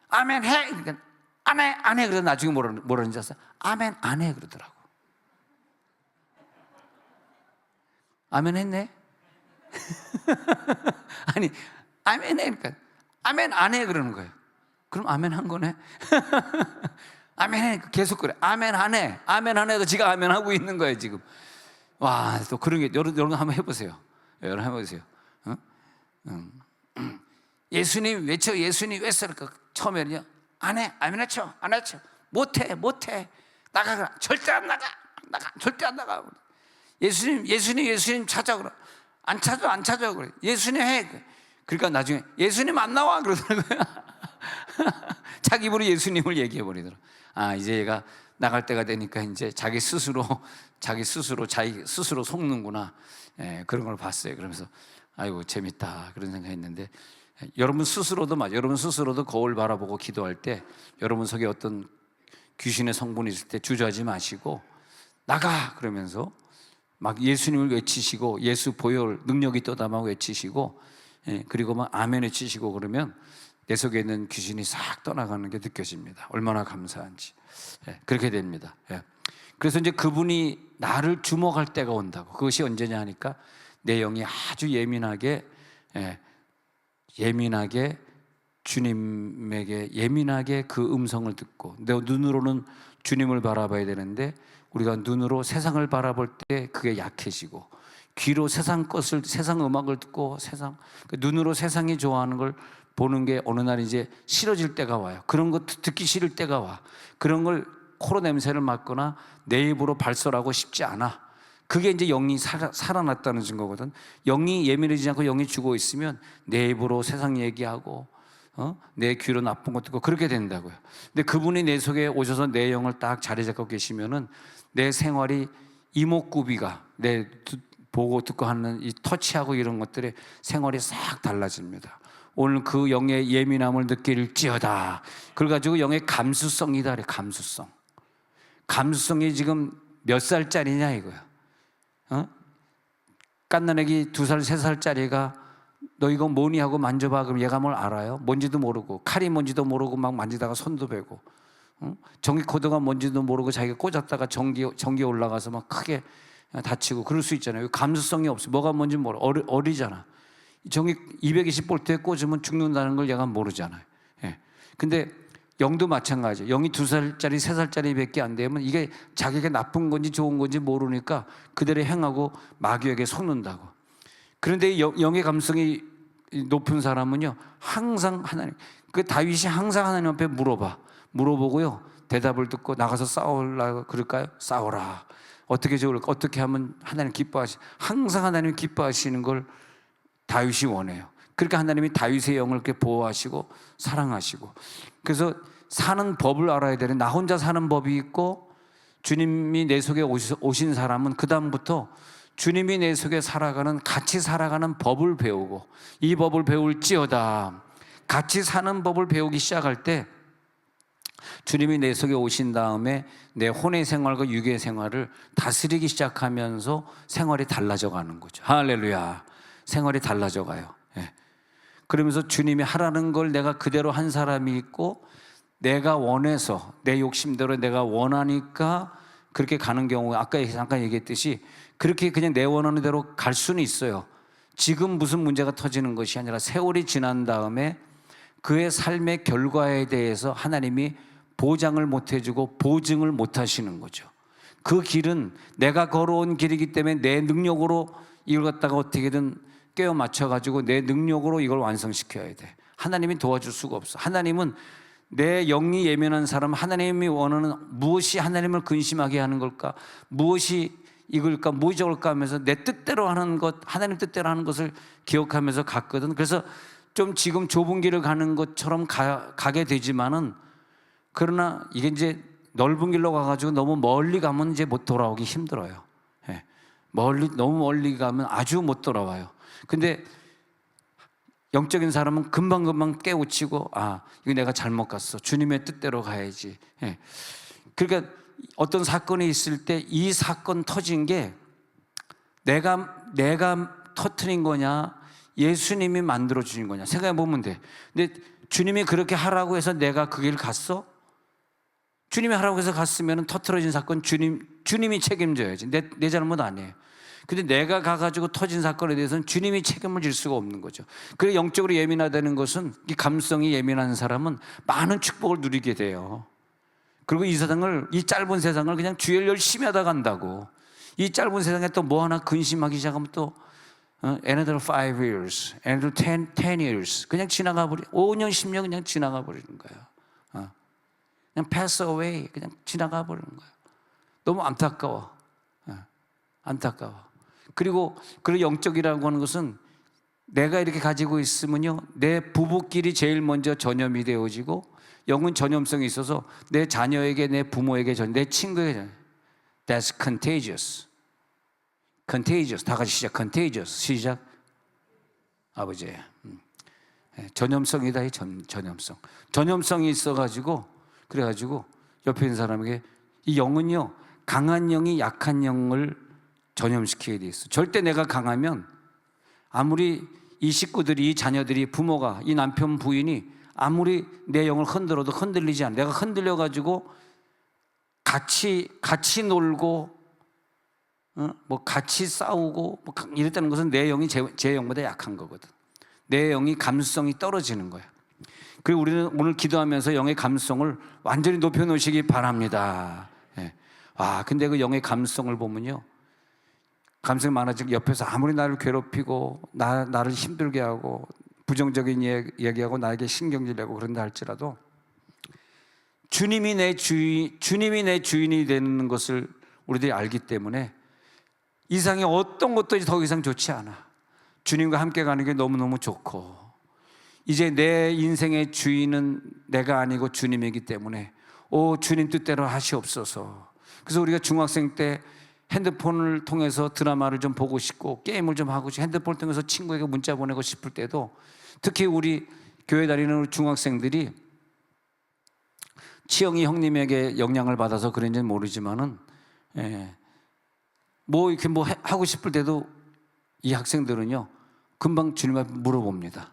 아멘 해. 그러니까 안 해. 그래서 나중에 뭐라는지 알았어요? 아멘 안 해 그러더라고. 아멘 했네. 아니 아멘 해. 그러니까 아멘 안 해 그러는 거예요. 그럼 아멘 한 거네. 아멘 해. 계속 그래. 아멘 안 해. 아멘 안 해도 지가 아멘 하고 있는 거예요 지금. 와, 또 그런 게 여러분 한번 해보세요. 여러분 해보세요. 예수님 외쳐, 예수님 외쳐. 처음에는요 안 해, 아멘 외쳐, 안 외쳐, 못해, 나가, 절대 안 나가, 절대 안 나가. 예수님 찾아 그래. 안 찾아 그래. 예수님 해. 그러니까 나중에 예수님 안 나와 그러더라고요. 자기 입으로 예수님을 얘기해 버리더라. 아, 이제 얘가 나갈 때가 되니까 이제 자기 스스로 속는구나. 그런 걸 봤어요. 그러면서 아이고 재밌다 그런 생각했는데, 여러분 스스로도 거울 바라보고 기도할 때 여러분 속에 어떤 귀신의 성분이 있을 때 주저하지 마시고 나가 그러면서 막 예수님을 외치시고 예수 보혈 능력이 떠담하고 외치시고 그리고 막 아멘 외치시고 그러면 내 속에 있는 귀신이 싹 떠나가는 게 느껴집니다. 얼마나 감사한지. 그렇게 됩니다. 그래서 이제 그분이 나를 주목할 때가 온다고. 그것이 언제냐 하니까 내 영이 아주 예민하게 주님에게 예민하게 그 음성을 듣고, 내 눈으로는 주님을 바라봐야 되는데 우리가 눈으로 세상을 바라볼 때 그게 약해지고, 귀로 세상 음악을 듣고 눈으로 세상이 좋아하는 걸 보는 게 어느 날 이제 싫어질 때가 와요. 그런 거 듣기 싫을 때가 와. 그런 걸 코로 냄새를 맡거나 내 입으로 발설하고 싶지 않아. 그게 이제 영이 살아났다는 증거거든. 영이 예민해지지 않고 영이 죽어 있으면 내 입으로 세상 얘기하고 내 귀로 나쁜 것 듣고 그렇게 된다고요. 근데 그분이 내 속에 오셔서 내 영을 딱 자리 잡고 계시면은 내 생활이 이목구비가 내 보고 듣고 하는 이 터치하고 이런 것들의 생활이 싹 달라집니다. 오늘 그 영의 예민함을 느낄지어다. 그걸 가지고 영의 감수성이다. 그래. 감수성이 지금 몇 살짜리냐 이거야. 갓난아기 2살, 3살짜리가 너 이거 뭐니 하고 만져봐. 그럼 얘가 뭘 알아요? 뭔지도 모르고, 칼이 뭔지도 모르고 막 만지다가 손도 베고, 전기 코드가 뭔지도 모르고 자기가 꽂았다가 전기 올라가서 막 크게 다치고 그럴 수 있잖아요. 감수성이 없어. 뭐가 뭔지 모르. 어리잖아. 전기 220볼트에 꽂으면 죽는다는 걸 얘가 모르잖아요. 근데 영도 마찬가지예요. 영이 2살짜리, 3살짜리 밖에 안 되면 이게 자기가 나쁜 건지 좋은 건지 모르니까 그대로 행하고 마귀에게 속는다고. 그런데 영의 감성이 높은 사람은요, 항상 다윗이 항상 하나님 앞에 물어보고요, 대답을 듣고 나가서 싸우려고 그럴까요? 싸워라. 어떻게 좋을까? 어떻게 하면 하나님 항상 하나님 기뻐하시는 걸 다윗이 원해요. 그러니까 하나님이 다윗의 영을 이렇게 보호하시고 사랑하시고, 그래서 사는 법을 알아야 되는, 나 혼자 사는 법이 있고 주님이 내 속에 오신 사람은 그 다음부터 주님이 내 속에 같이 살아가는 법을 배우고, 이 법을 배울지어다. 같이 사는 법을 배우기 시작할 때 주님이 내 속에 오신 다음에 내 혼의 생활과 육의 생활을 다스리기 시작하면서 생활이 달라져 가는 거죠. 할렐루야. 생활이 달라져 가요. 그러면서 주님이 하라는 걸 내가 그대로 한 사람이 있고, 내가 원해서 내 욕심대로 내가 원하니까 그렇게 가는 경우가, 아까 잠깐 얘기했듯이 그렇게 그냥 내 원하는 대로 갈 수는 있어요. 지금 무슨 문제가 터지는 것이 아니라 세월이 지난 다음에 그의 삶의 결과에 대해서 하나님이 보장을 못 해주고 보증을 못 하시는 거죠. 그 길은 내가 걸어온 길이기 때문에 내 능력으로 이걸 갖다가 어떻게든 꿰어 맞춰가지고 내 능력으로 이걸 완성시켜야 돼. 하나님이 도와줄 수가 없어. 하나님은 내 영이 예민한 사람, 하나님이 원하는 무엇이 하나님을 근심하게 하는 걸까? 무엇이 이걸까? 무엇이 저걸까? 하면서 내 뜻대로 하는 것, 하나님 뜻대로 하는 것을 기억하면서 갔거든. 그래서 좀 지금 좁은 길을 가는 것처럼 가게 되지만은, 그러나 이게 이제 넓은 길로 가가지고 너무 멀리 가면 이제 못 돌아오기 힘들어요. 너무 멀리 가면 아주 못 돌아와요. 근데 영적인 사람은 금방금방 깨우치고, 이거 내가 잘못 갔어. 주님의 뜻대로 가야지. 그러니까 어떤 사건이 있을 때 이 사건 터진 게 내가 터트린 거냐, 예수님이 만들어 주신 거냐 생각해 보면 돼. 근데 주님이 그렇게 하라고 해서 내가 그 길 갔어? 주님이 하라고 해서 갔으면 터트려진 사건 주님이 책임져야지. 내 잘못 아니에요. 근데 내가 가가지고 터진 사건에 대해서는 주님이 책임을 질 수가 없는 거죠. 그래, 영적으로 예민하다는 것은, 이 감성이 예민한 사람은 많은 축복을 누리게 돼요. 그리고 이 짧은 세상을 그냥 주일 열심히 하다 간다고. 이 짧은 세상에 또 뭐 하나 근심하기 시작하면 또 another 5 years, another 10 years 그냥 지나가 버려. 5년 10년 그냥 지나가 버리는 거예요. 그냥 pass away, 그냥 지나가 버리는 거예요. 너무 안타까워. 그리고 영적이라고 하는 것은 내가 이렇게 가지고 있으면요, 내 부부끼리 제일 먼저 전염이 되어지고, 영은 전염성이 있어서 내 자녀에게, 내 부모에게, 내 친구에게. That's contagious. 다 같이 시작. contagious. 시작. 아버지. 전염성이다. 이 전염성. 전염성이 있어가지고, 그래가지고 옆에 있는 사람에게, 이 영은요, 강한 영이 약한 영을 전염시키게 돼 있어. 절대 내가 강하면 아무리 이 식구들이, 이 자녀들이, 부모가, 이 남편 부인이 아무리 내 영을 흔들어도 흔들리지 않아. 내가 흔들려 가지고 같이 놀고 뭐 같이 싸우고 뭐 이랬다는 것은 내 영이 제 영보다 약한 거거든. 내 영이 감수성이 떨어지는 거야. 그리고 우리는 오늘 기도하면서 영의 감수성을 완전히 높여놓으시기 바랍니다. 예. 근데 그 영의 감수성을 보면요, 감성이 많아지고 옆에서 아무리 나를 괴롭히고 나를 힘들게 하고 부정적인 얘기하고 나에게 신경질내고 그런다 할지라도 주님이 내 주인이 되는 것을 우리들이 알기 때문에 이상의 어떤 것도 더 이상 좋지 않아. 주님과 함께 가는 게 너무너무 좋고, 이제 내 인생의 주인은 내가 아니고 주님이기 때문에 주님 뜻대로 하시옵소서. 그래서 우리가 중학생 때 핸드폰을 통해서 드라마를 좀 보고 싶고 게임을 좀 하고 싶고 핸드폰을 통해서 친구에게 문자 보내고 싶을 때도, 특히 우리 교회 다니는 우리 중학생들이 치영이 형님에게 영향을 받아서 그런지는 모르지만은 뭐 이렇게 뭐 하고 싶을 때도 이 학생들은요 금방 주님 앞에 물어봅니다.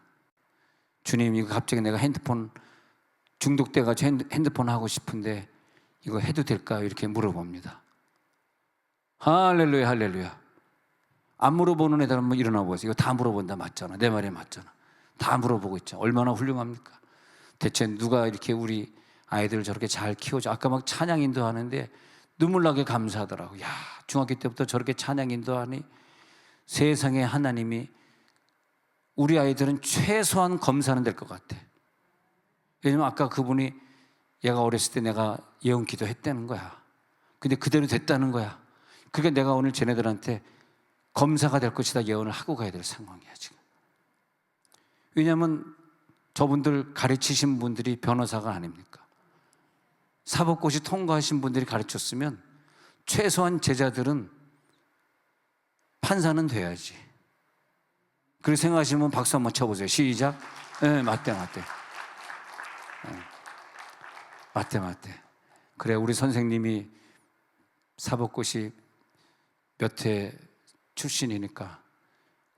주님, 이거 갑자기 내가 핸드폰 중독돼가지고 핸드폰 하고 싶은데 이거 해도 될까요? 이렇게 물어봅니다. 할렐루야, 할렐루야. 안 물어보는 애들 한번 일어나 보세요. 이거 다 물어본다. 맞잖아. 내 말이 맞잖아. 다 물어보고 있죠. 얼마나 훌륭합니까? 대체 누가 이렇게 우리 아이들을 저렇게 잘 키워줘. 아까 막 찬양 인도하는데 눈물 나게 감사하더라고. 야, 중학교 때부터 저렇게 찬양 인도하니 세상에 하나님이 우리 아이들은 최소한 검사는 될 것 같아. 왜냐면 아까 그분이 얘가 어렸을 때 내가 예언 기도 했다는 거야. 근데 그대로 됐다는 거야. 그러니까 내가 오늘 쟤네들한테 검사가 될 것이다 예언을 하고 가야 될 상황이야 지금. 왜냐하면 저분들 가르치신 분들이 변호사가 아닙니까? 사법고시 통과하신 분들이 가르쳤으면 최소한 제자들은 판사는 돼야지. 그렇게 생각하시면 박수 한번 쳐보세요. 시작. 네, 맞대. 맞대. 그래, 우리 선생님이 사법고시 몇 회 출신이니까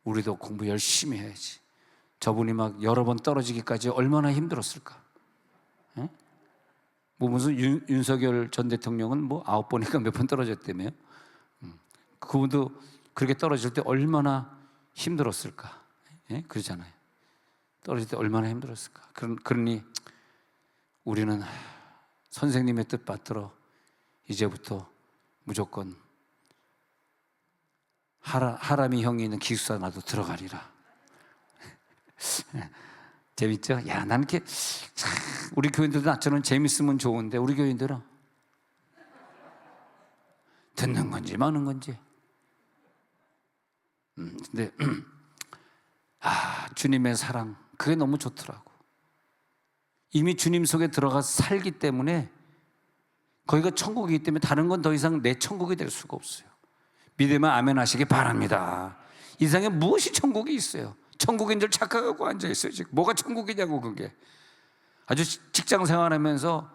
우리도 공부 열심히 해야지. 저분이 막 여러 번 떨어지기까지 얼마나 힘들었을까. 에? 뭐 무슨 윤석열 전 대통령은 뭐 9번인가 몇 번 떨어졌다며요. 그분도 그렇게 떨어질 때 얼마나 힘들었을까. 예? 그러잖아요. 떨어질 때 얼마나 힘들었을까. 그러니 우리는 선생님의 뜻 받들어 이제부터 무조건 하람이 형이 있는 기숙사 나도 들어가리라. 재밌죠? 야, 나는 이렇게 우리 교인들도 나처럼 재밌으면 좋은데 우리 교인들은 듣는 건지 마는 건지. 근데 주님의 사랑, 그게 너무 좋더라고. 이미 주님 속에 들어가서 살기 때문에 거기가 천국이기 때문에 다른 건 더 이상 내 천국이 될 수가 없어요. 믿으면 아멘 하시기 바랍니다. 이 세상에 무엇이 천국이 있어요? 천국인 줄 착각하고 앉아있어요. 지금 뭐가 천국이냐고. 그게 아주 직장 생활하면서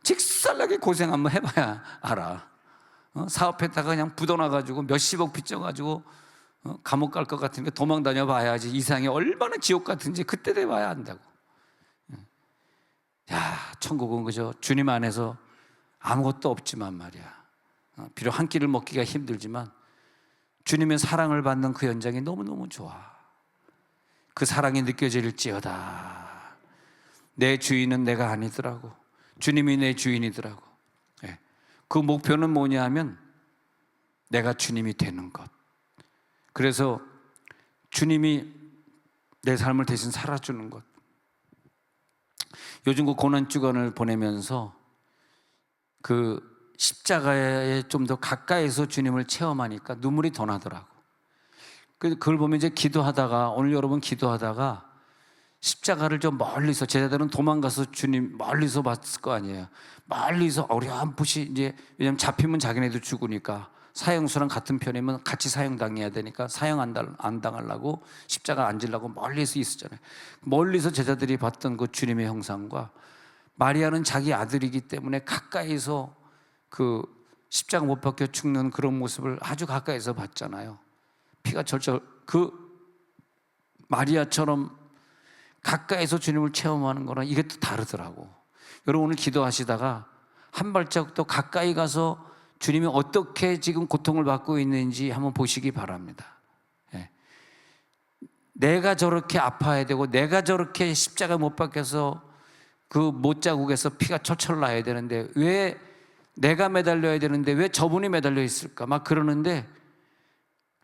직살나게 고생 한번 해봐야 알아. 사업했다가 그냥 부도나가지고 몇십억 빚져가지고 감옥 갈 것 같으니까 도망 다녀봐야지 이 세상이 얼마나 지옥 같은지 그때 돼봐야 안다고. 야, 천국은 그저 주님 안에서 아무것도 없지만 말이야. 비록 한 끼를 먹기가 힘들지만 주님의 사랑을 받는 그 현장이 너무너무 좋아. 그 사랑이 느껴질지어다. 내 주인은 내가 아니더라고. 주님이 내 주인이더라고. 그 목표는 뭐냐 하면 내가 주님이 되는 것. 그래서 주님이 내 삶을 대신 살아주는 것. 요즘 그 고난주간을 보내면서 그 십자가에 좀 더 가까이서 주님을 체험하니까 눈물이 더 나더라고. 그걸 보면 이제 기도하다가, 오늘 여러분 기도하다가 십자가를 좀 멀리서, 제자들은 도망가서 주님 멀리서 봤을 거 아니에요. 멀리서 어렴풋이 이제, 왜냐면 잡히면 자기네도 죽으니까 사형수랑 같은 편이면 같이 사형당해야 되니까 사형 안 당하려고 십자가 앉으려고 멀리서 있었잖아요. 멀리서 제자들이 봤던 그 주님의 형상과 마리아는 자기 아들이기 때문에 가까이서 그 십자가 못 박혀 죽는 그런 모습을 아주 가까이서 봤잖아요. 피가 절절, 그 마리아처럼 가까이서 주님을 체험하는 거랑 이게 또 다르더라고. 여러분 오늘 기도하시다가 한 발자국 더 가까이 가서 주님이 어떻게 지금 고통을 받고 있는지 한번 보시기 바랍니다. 예. 내가 저렇게 아파야 되고 내가 저렇게 십자가 못 박혀서 그 못자국에서 피가 철철 나야 되는데 왜 내가 매달려야 되는데 왜 저분이 매달려 있을까 막 그러는데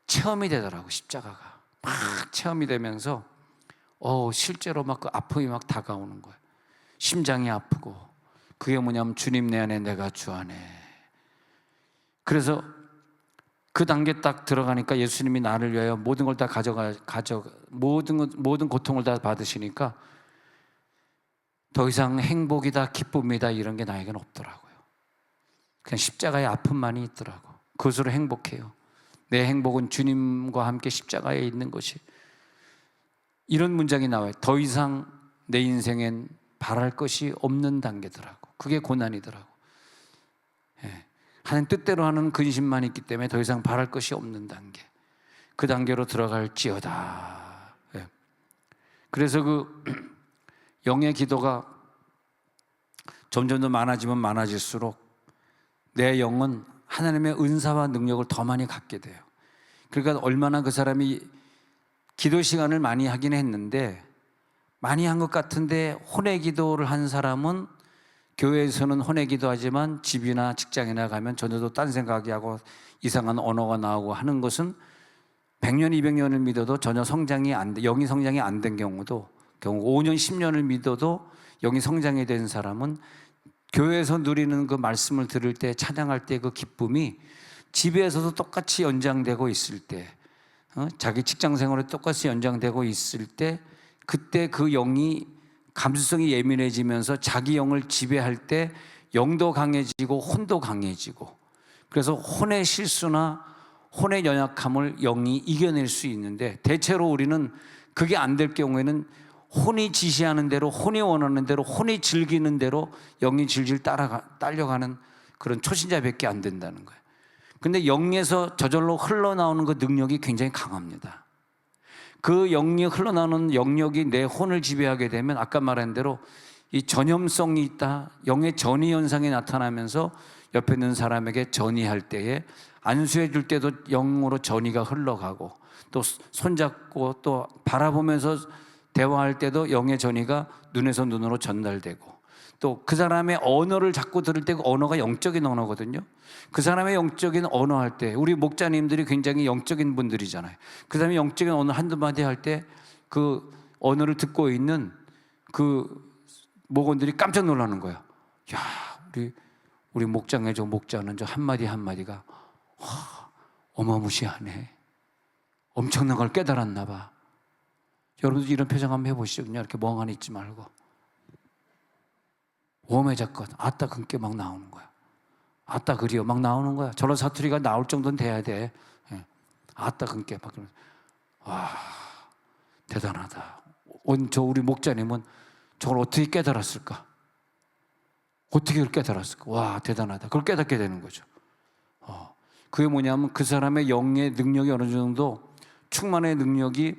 체험이 되더라고. 십자가가 막 체험이 되면서 실제로 막 그 아픔이 막 다가오는 거예요. 심장이 아프고 그게 뭐냐면 주님 내 안에 내가 주 안에. 그래서 그 단계 딱 들어가니까 예수님이 나를 위하여 모든 걸 다 모든 고통을 다 받으시니까 더 이상 행복이다 기쁨이다 이런 게 나에게는 없더라고요. 그냥 십자가의 아픔만이 있더라고. 그것으로 행복해요. 내 행복은 주님과 함께 십자가에 있는 것이. 이런 문장이 나와요. 더 이상 내 인생엔 바랄 것이 없는 단계더라고. 그게 고난이더라고. 예. 하나님 뜻대로 하는 근심만 있기 때문에 더 이상 바랄 것이 없는 단계. 그 단계로 들어갈지어다. 예. 그래서 그 영의 기도가 점점 더 많아지면 많아질수록 내 영은 하나님의 은사와 능력을 더 많이 갖게 돼요. 그러니까 얼마나 그 사람이 기도 시간을 많이 하긴 했는데 많이 한 것 같은데 혼의 기도를 한 사람은 교회에서는 혼의 기도하지만 집이나 직장이나 가면 전혀 딴 생각이 하고 이상한 언어가 나오고 하는 것은 100년, 200년을 믿어도 전혀 성장이 안 돼, 영이 성장이 안 된 경우 5년, 10년을 믿어도 영이 성장이 된 사람은 교회에서 누리는 그 말씀을 들을 때 찬양할 때 그 기쁨이 집에서도 똑같이 연장되고 있을 때 자기 직장 생활에 똑같이 연장되고 있을 때 그때 그 영이 감수성이 예민해지면서 자기 영을 지배할 때 영도 강해지고 혼도 강해지고 그래서 혼의 실수나 혼의 연약함을 영이 이겨낼 수 있는데 대체로 우리는 그게 안 될 경우에는 혼이 지시하는 대로 혼이 원하는 대로 혼이 즐기는 대로 영이 질질 딸려가는 그런 초신자밖에 안 된다는 거예요. 근데 영에서 저절로 흘러나오는 그 능력이 굉장히 강합니다. 그 영이 흘러나오는 영역이 내 혼을 지배하게 되면 아까 말한 대로 이 전염성이 있다. 영의 전이 현상이 나타나면서 옆에 있는 사람에게 전이할 때에 안수해 줄 때도 영으로 전이가 흘러가고 또 손잡고 또 바라보면서 대화할 때도 영의 전이가 눈에서 눈으로 전달되고 또 그 사람의 언어를 자꾸 들을 때 그 언어가 영적인 언어거든요. 그 사람의 영적인 언어 할 때 우리 목자님들이 굉장히 영적인 분들이잖아요. 그 사람이 영적인 언어 한두 마디 할 때 그 언어를 듣고 있는 그 목원들이 깜짝 놀라는 거예요. 야, 우리 목장의 저 목자는 저 한마디 한마디가 어마무시하네. 엄청난 걸 깨달았나 봐. 여러분도 이런 표정 한번 해보시죠. 그냥 이렇게 멍하니 있지 말고 오매잡고 아따 그게 막 나오는 거야. 아따 그리요 막 나오는 거야. 저런 사투리가 나올 정도는 돼야 돼. 아따 그게 막 와 대단하다. 저 우리 목자님은 저걸 어떻게 깨달았을까? 어떻게 그걸 깨달았을까? 와 대단하다. 그걸 깨닫게 되는 거죠. 그게 뭐냐면 그 사람의 영의 능력이 어느 정도 충만의 능력이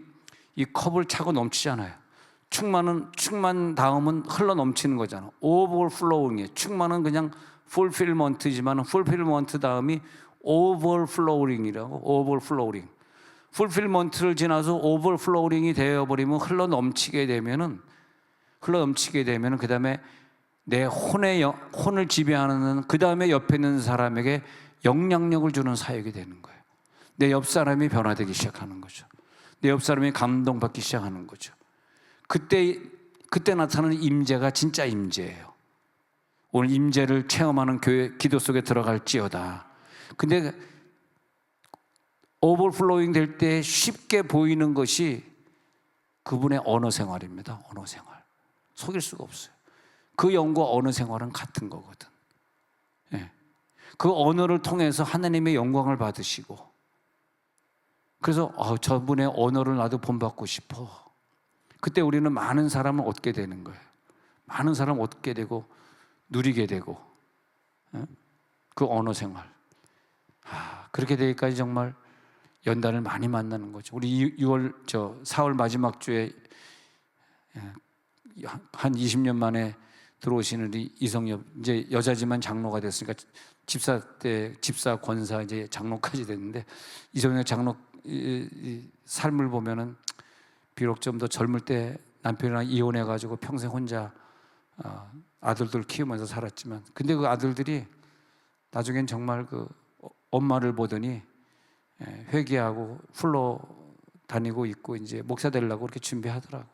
이 컵을 차고 넘치잖아요. 충만 다음은 흘러 넘치는 거잖아. 오버플로잉이에요. 충만은 그냥 풀필먼트지만 풀필먼트 다음이 오버플로잉이라고. 오버플로잉. 풀필먼트를 지나서 오버플로잉이 되어버리면 흘러 넘치게 되면은 그 다음에 내 혼을 지배하는 그 다음에 옆에 있는 사람에게 영향력을 주는 사역이 되는 거예요. 내 옆 사람이 변화되기 시작하는 거죠. 내 옆 사람이 감동받기 시작하는 거죠. 그때 나타나는 임재가 진짜 임재예요. 오늘 임재를 체험하는 교회 기도 속에 들어갈지어다. 근데 오버플로잉 될 때 쉽게 보이는 것이 그분의 언어 생활입니다. 언어 생활. 속일 수가 없어요. 그 영과 언어 생활은 같은 거거든. 예. 그 언어를 통해서 하나님의 영광을 받으시고 그래서 저분의 언어를 나도 본받고 싶어. 그때 우리는 많은 사람을 얻게 되는 거예요. 많은 사람을 얻게 되고 누리게 되고 그 언어 생활. 그렇게 되기까지 정말 연단을 많이 만나는 거죠. 우리 4월 마지막 주에 한 20년 만에 들어오시는 이성엽, 이제 여자지만 장로가 됐으니까 집사 때 집사 권사 이제 장로까지 됐는데, 이성엽 장로 이 삶을 보면은 비록 좀 더 젊을 때 남편이랑 이혼해가지고 평생 혼자 아들들 키우면서 살았지만, 근데 그 아들들이 나중엔 정말 그 엄마를 보더니 회개하고 훌러 다니고 있고 이제 목사 되려고 그렇게 준비하더라고.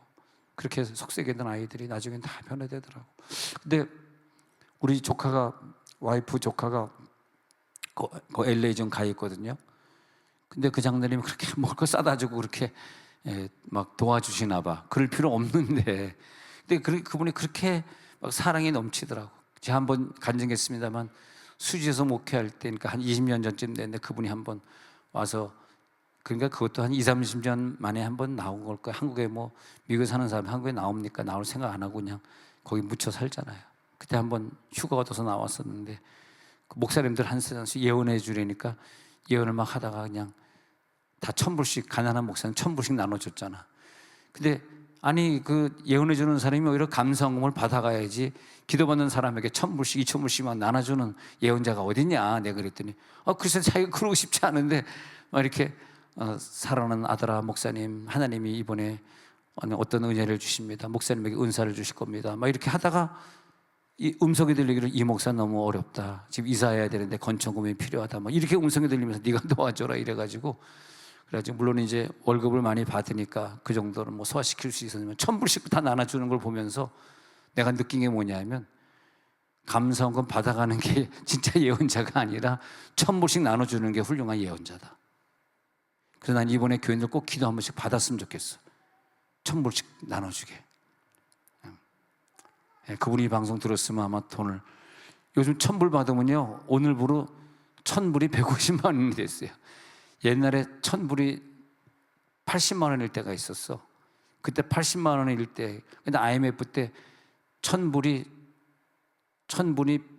그렇게 속세계던 아이들이 나중엔 다 변화되더라고. 근데 우리 조카가, 와이프 조카가 그 LA 좀 가 있거든요. 근데 그 장로님이 그렇게 먹을 거 싸다 주고 그렇게 막 도와주시나 봐. 그럴 필요 없는데. 근데 그분이 그렇게 막 사랑이 넘치더라고. 제가 한번 간증했습니다만, 수지에서 목회할 때, 그러니까 한 20년 전쯤 됐는데, 그분이 한번 와서, 그러니까 그것도 한 20, 30년 만에 한번 나온 걸 거야. 한국에 뭐 미국에 사는 사람이 한국에 나옵니까? 나올 생각 안 하고 그냥 거기 묻혀 살잖아요. 그때 한번 휴가가 돼서 나왔었는데, 그 목사님들 한 사람씩 예언해 주려니까 예언을 막 하다가 그냥 다 1,000불씩, 가난한 목사는 1,000불씩 나눠줬잖아. 근데 아니 그 예언해 주는 사람이 오히려 감사원금을 받아가야지, 기도받는 사람에게 1,000불씩 2,000불씩만 나눠주는 예언자가 어딨냐. 내가 그랬더니 글쎄 자기가 그러고 싶지 않은데 막 이렇게 사랑하는 아들아 목사님, 하나님이 이번에 어떤 은혜를 주십니다. 목사님에게 은사를 주실 겁니다. 막 이렇게 하다가 이 음성이 들리기를, 이 목사 너무 어렵다, 지금 이사해야 되는데 건축금이 필요하다, 막 이렇게 음성이 들리면서 네가 도와줘라 이래가지고, 그래가지고 물론 이제 월급을 많이 받으니까 그 정도는 뭐 소화시킬 수 있었지만 1,000불씩 다 나눠주는 걸 보면서 내가 느낀 게 뭐냐면, 감사원금 받아가는 게 진짜 예언자가 아니라 1,000불씩 나눠주는 게 훌륭한 예언자다. 그래서 난 이번에 교인들 꼭 기도 한 번씩 받았으면 좋겠어. 1,000불씩 나눠주게. 그분이 이 방송 들었으면 아마 돈을, 요즘 1,000불 받으면요 오늘부로 1,000불이 150만 원이 됐어요. 옛날에 1,000불이 80만 원일 때가 있었어. 그때 80만 원일 때, 근데 IMF 때 1,000불이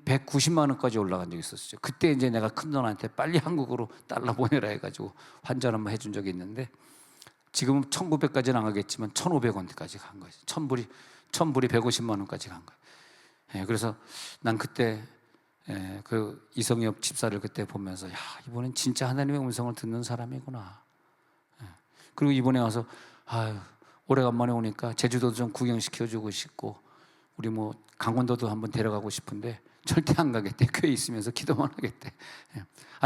190만 원까지 올라간 적이 있었어요. 그때 이제 내가 큰돈한테 빨리 한국으로 달러 보내라 해가지고 환전 한번 해준 적이 있는데, 지금은 1,900까지는 안 가겠지만 1,500원까지 간 거예요. 1,000불이 150만 원까지 간 거예요. 그래서 난 그때 그 이성엽 집사를 그때 보면서, 야, 이번엔 진짜 하나님의 음성을 듣는 사람이구나. 그리고 이번에 와서 오래간만에 오니까 제주도도 좀 구경시켜주고 싶고, 우리 뭐 강원도도 한번 데려가고 싶은데 절대 안 가겠대. 교회에 있으면서 기도만 하겠대.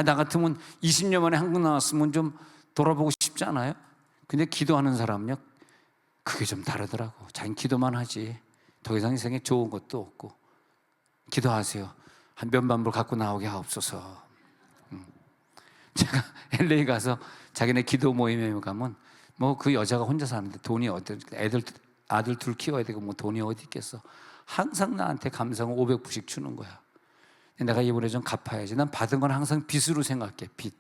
나 같으면 20년 만에 한국 나왔으면 좀 돌아보고 싶지 않아요? 근데 기도하는 사람은요, 그게 좀 다르더라고. 자기는 기도만 하지 더 이상 인생에 좋은 것도 없고. 기도하세요. 한 몇만 불 갖고 나오게 하옵소서. 제가 LA 가서 자기네 기도 모임에 가면 뭐 그 여자가 혼자 사는데 돈이 아들 둘 키워야 되고 뭐 돈이 어디 있겠어. 항상 나한테 감사원 500불씩 주는 거야. 내가 이번에 좀 갚아야지. 난 받은 건 항상 빚으로 생각해. 빚.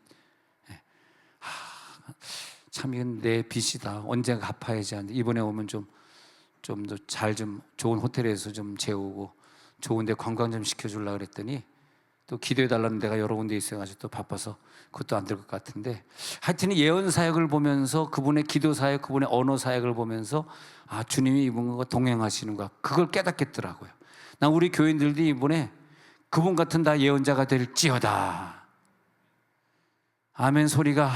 참 이건 내 빚이다. 언젠가 갚아야지 하는데, 이번에 오면 좀 더 좋은 호텔에서 좀 재우고 좋은 데 관광 좀 시켜주려고 그랬더니, 또 기도해달라는 데가 여러 군데 있어가지고 또 바빠서 그것도 안 될 것 같은데, 하여튼 예언 사역을 보면서, 그분의 기도 사역, 그분의 언어 사역을 보면서 주님이 이분과 동행하시는 거야. 그걸 깨닫겠더라고요. 난 우리 교인들도 이번에 그분 같은 다 예언자가 될지어다. 아멘 소리가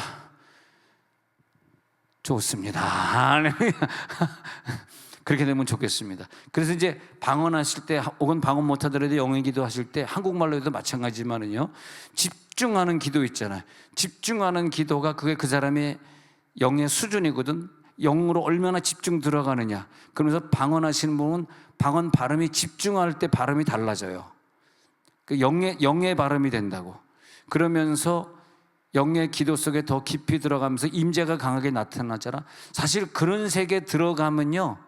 좋습니다. 그렇게 되면 좋겠습니다. 그래서 이제 방언하실 때, 혹은 방언 못하더라도 영의 기도하실 때, 한국말로 해도 마찬가지지만은요, 집중하는 기도 있잖아요. 집중하는 기도가 그게 그 사람의 영의 수준이거든. 영으로 얼마나 집중 들어가느냐. 그러면서 방언하시는 분은 방언 발음이, 집중할 때 발음이 달라져요. 그 영의 발음이 된다고. 그러면서 영의 기도 속에 더 깊이 들어가면서 임재가 강하게 나타나잖아. 사실 그런 세계에 들어가면요,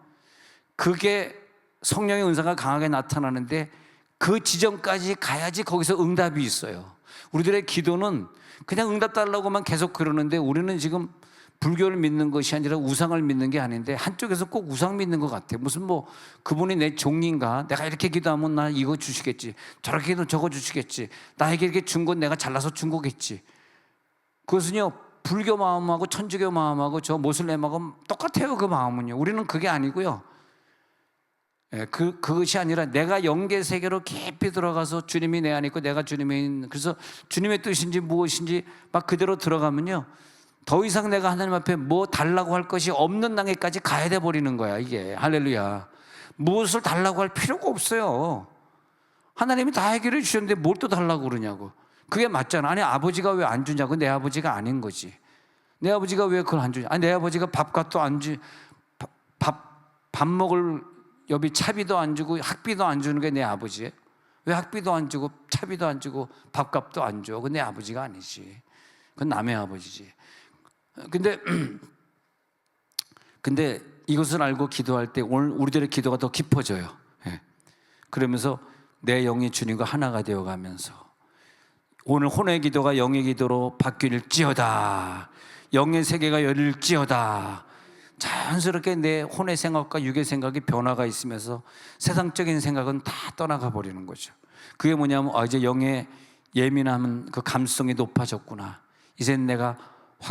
그게 성령의 은사가 강하게 나타나는데, 그 지점까지 가야지 거기서 응답이 있어요. 우리들의 기도는 그냥 응답 달라고만 계속 그러는데, 우리는 지금 불교를 믿는 것이 아니라 우상을 믿는 게 아닌데, 한쪽에서 꼭 우상 믿는 것 같아. 무슨 뭐 그분이 내 종인가, 내가 이렇게 기도하면 나 이거 주시겠지, 저렇게 기도하면 저거 주시겠지, 나에게 이렇게 준 건 내가 잘나서 준 거겠지. 그것은요, 불교 마음하고 천주교 마음하고 저 모슬렘하고 똑같아요. 그 마음은요. 우리는 그게 아니고요, 그것이 아니라 내가 영계 세계로 깊이 들어가서 주님이 내 안에 있고 내가 주님에 있는, 그래서 주님의 뜻인지 무엇인지 막 그대로 들어가면요, 더 이상 내가 하나님 앞에 뭐 달라고 할 것이 없는 단계까지 가야 돼 버리는 거야 이게. 할렐루야. 무엇을 달라고 할 필요가 없어요. 하나님이 다 해결해 주셨는데 뭘 또 달라고 그러냐고. 그게 맞잖아. 아니 아버지가 왜 안 주냐고. 내 아버지가 아닌 거지. 내 아버지가 왜 그걸 안 주냐. 아니 내 아버지가 밥값도 안 주, 밥 먹을 여비 차비도 안 주고 학비도 안 주는 게 내 아버지예요? 왜 학비도 안 주고 차비도 안 주고 밥값도 안 줘? 그건 내 아버지가 아니지. 그건 남의 아버지지. 근데 이것을 알고 기도할 때 오늘 우리들의 기도가 더 깊어져요. 그러면서 내 영이 주님과 하나가 되어가면서 오늘 혼의 기도가 영의 기도로 바뀔지어다. 영의 세계가 열릴지어다. 자연스럽게 내 혼의 생각과 육의 생각이 변화가 있으면서 세상적인 생각은 다 떠나가 버리는 거죠. 그게 뭐냐면 이제 영의 예민함은 그 감성이 높아졌구나. 이젠 내가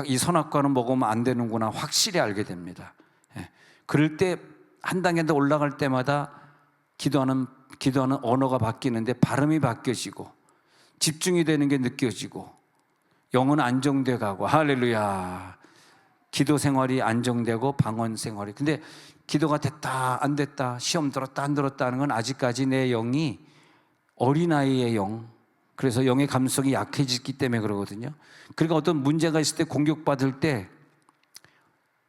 이 선악과는 먹으면 안 되는구나 확실히 알게 됩니다. 그럴 때 한 단계 더 올라갈 때마다 기도하는 언어가 바뀌는데 발음이 바뀌어지고 집중이 되는 게 느껴지고 영은 안정돼 가고. 할렐루야. 기도 생활이 안정되고 방언 생활이. 근데 기도가 됐다 안 됐다, 시험 들었다 안 들었다 하는 건 아직까지 내 영이 어린아이의 영, 그래서 영의 감성이 약해지기 때문에 그러거든요. 그러니까 어떤 문제가 있을 때 공격받을 때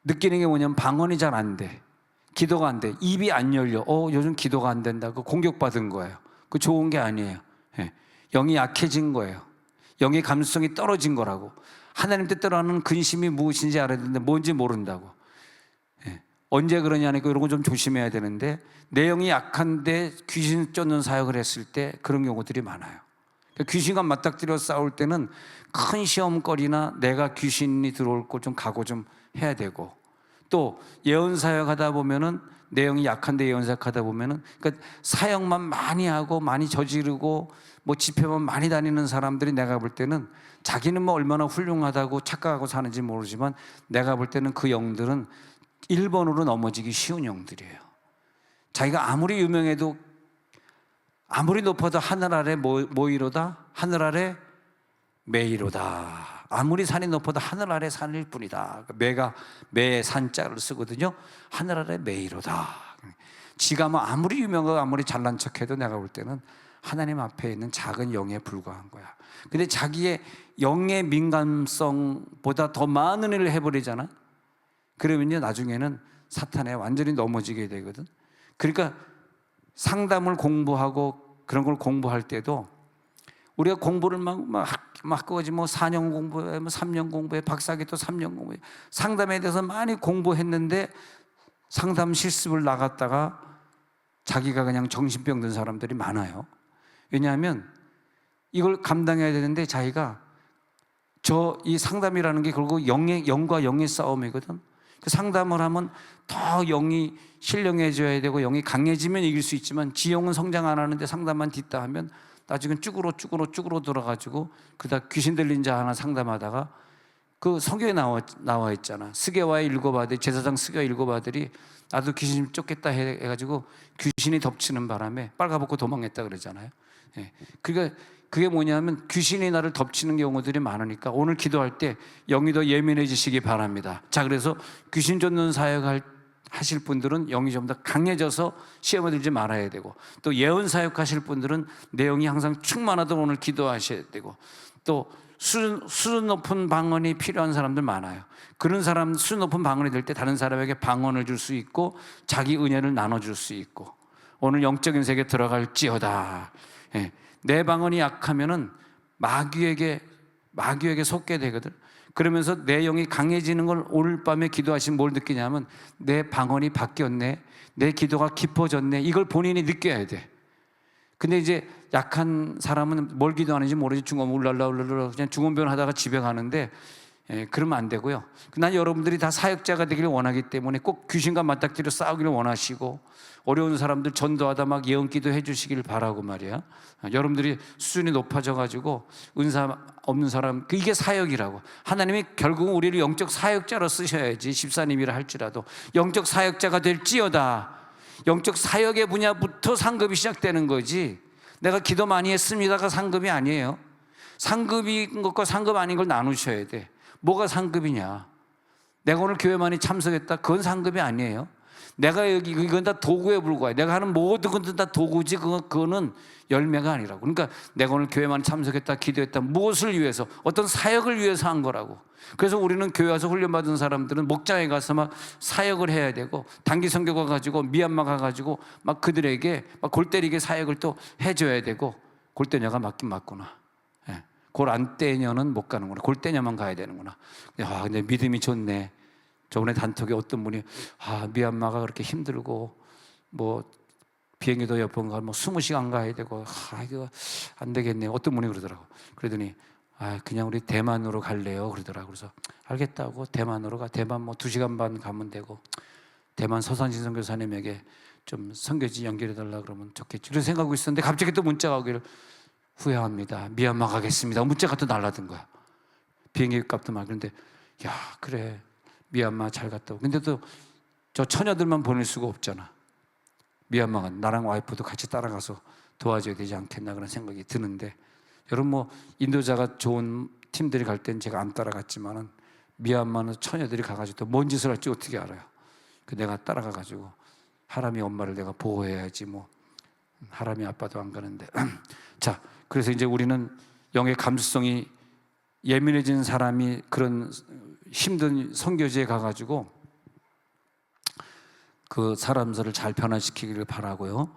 느끼는 게 뭐냐면 방언이 잘 안 돼, 기도가 안 돼, 입이 안 열려. 요즘 기도가 안 된다고 공격받은 거예요. 그 좋은 게 아니에요. 영이 약해진 거예요. 영의 감성이 떨어진 거라고. 하나님 뜻대로 하는 근심이 무엇인지 알아야 되는데 뭔지 모른다고. 언제 그러냐니까 이런 거 좀 조심해야 되는데, 내 영이 약한데 귀신 쫓는 사역을 했을 때 그런 경우들이 많아요. 귀신과 맞닥뜨려 싸울 때는 큰 시험거리나 내가 귀신이 들어올 걸 좀 각오 좀 해야 되고, 또 예언 사역하다 보면은 내 영이 약한데 예언 사역하다 보면은, 그러니까 사역만 많이 하고 많이 저지르고 뭐 집회만 많이 다니는 사람들이 내가 볼 때는 자기는 뭐 얼마나 훌륭하다고 착각하고 사는지 모르지만 내가 볼 때는 그 영들은 1번으로 넘어지기 쉬운 영들이에요. 자기가 아무리 유명해도 아무리 높아도 하늘 아래 뭐이로다? 하늘 아래 매이로다. 아무리 산이 높아도 하늘 아래 산일 뿐이다. 매가 매 산자를 쓰거든요. 하늘 아래 매이로다. 지가 뭐 아무리 유명하고 아무리 잘난 척해도 내가 볼 때는 하나님 앞에 있는 작은 영에 불과한 거야. 근데 자기의 영의 민감성보다 더 많은 일을 해버리잖아. 그러면요 나중에는 사탄에 완전히 넘어지게 되거든. 그러니까 상담을 공부하고 그런 걸 공부할 때도 우리가 공부를 막 그거지 뭐 4년 공부해, 뭐 3년 공부해, 박사학위 또 3년 공부해. 상담에 대해서 많이 공부했는데 상담 실습을 나갔다가 자기가 그냥 정신병 든 사람들이 많아요. 왜냐하면 이걸 감당해야 되는데 자기가 이 상담이라는 게 결국 영과 영의 싸움이거든. 그 상담을 하면 더 영이 신령해져야 되고 영이 강해지면 이길 수 있지만 지 영은 성장 안 하는데 상담만 딛다 하면 나중엔 쭈그러 들어가지고 그다 귀신 들린 자 하나 상담하다가 그 성경에 나와 있잖아. 스게와의 7아들, 제사장 스게와 7아들이 나도 귀신 쫓겠다 해가지고 귀신이 덮치는 바람에 빨가벗고 도망했다 그러잖아요. 그러니까 그게 뭐냐면 귀신이 나를 덮치는 경우들이 많으니까 오늘 기도할 때 영이 더 예민해지시기 바랍니다. 자, 그래서 귀신 쫓는 사역 하실 분들은 영이 좀 더 강해져서 시험에 들지 말아야 되고, 또 예언 사역 하실 분들은 내용이 항상 충만하도록 오늘 기도하셔야 되고, 또 수준 높은 방언이 필요한 사람들 많아요. 그런 사람 수준 높은 방언이 될 때 다른 사람에게 방언을 줄 수 있고 자기 은혜를 나눠줄 수 있고, 오늘 영적인 세계에 들어갈지어다. 내 방언이 약하면은 마귀에게 속게 되거든. 그러면서 내 영이 강해지는 걸 오늘 밤에 기도하시면 뭘 느끼냐면 내 방언이 바뀌었네, 내 기도가 깊어졌네, 이걸 본인이 느껴야 돼. 근데 이제 약한 사람은 뭘 기도하는지 모르지 중얼 울랄라 그냥 중언변 하다가 집에 가는데, 그러면 안 되고요. 난 여러분들이 다 사역자가 되기를 원하기 때문에 꼭 귀신과 맞닥뜨려 싸우기를 원하시고 어려운 사람들 전도하다 막 예언기도 해주시길 바라고 말이야. 여러분들이 수준이 높아져가지고 은사 없는 사람, 이게 사역이라고. 하나님이 결국은 우리를 영적 사역자로 쓰셔야지, 집사님이라 할지라도 영적 사역자가 될지어다. 영적 사역의 분야부터 상급이 시작되는 거지, 내가 기도 많이 했습니다가 상급이 아니에요. 상급인 것과 상급 아닌 걸 나누셔야 돼. 뭐가 상급이냐? 내가 오늘 교회 많이 참석했다, 그건 상급이 아니에요. 내가 여기, 이건 다 도구에 불과해. 내가 하는 모든 것은 다 도구지, 그거는 열매가 아니라고. 그러니까 내가 오늘 교회 많이 참석했다, 기도했다, 무엇을 위해서? 어떤 사역을 위해서 한 거라고. 그래서 우리는 교회 와서 훈련받은 사람들은 목장에 가서 막 사역을 해야 되고, 단기 선교 가가지고 미얀마 가가지고 막 그들에게 막 골 때리게 사역을 또 해줘야 되고, 골대녀가 맞긴 맞구나. 예. 골 안 떼녀는 못 가는구나. 골 떼녀만 가야 되는구나. 근데 믿음이 좋네. 저번에 단톡에 어떤 분이 미얀마가 그렇게 힘들고 뭐 비행기도 몇 번 가면 뭐 20시간 가야 되고 이거 안 되겠네. 어떤 분이 그러더라고. 그러더니 그냥 우리 대만으로 갈래요 그러더라고. 그래서 알겠다고 대만으로 가. 대만 뭐 2시간 반 가면 되고, 대만 서산진 선교사님에게 좀 선교지 연결해 달라 그러면 좋겠지. 그런 생각하고 있었는데 갑자기 또 문자가 오기를, 후회합니다, 미얀마 가겠습니다. 문자가 또 날라든 거야. 비행기 값도 막. 그런데 야 그래, 미얀마 잘 갔다 오고. 근데 또 저 처녀들만 보낼 수가 없잖아. 미얀마가 나랑 와이프도 같이 따라가서 도와줘야 되지 않겠나 그런 생각이 드는데, 여러분 뭐 인도자가 좋은 팀들이 갈 땐 제가 안 따라갔지만은 미얀마는 처녀들이 가가지고 또 뭔 짓을 할지 어떻게 알아요. 내가 따라가가지고 하람이 엄마를 내가 보호해야지, 뭐 하람이 아빠도 안 가는데. 자, 그래서 이제 우리는 영의 감수성이 예민해진 사람이 그런 힘든 선교지에 가가지고 그 사람들을 잘 변화시키기를 바라고요.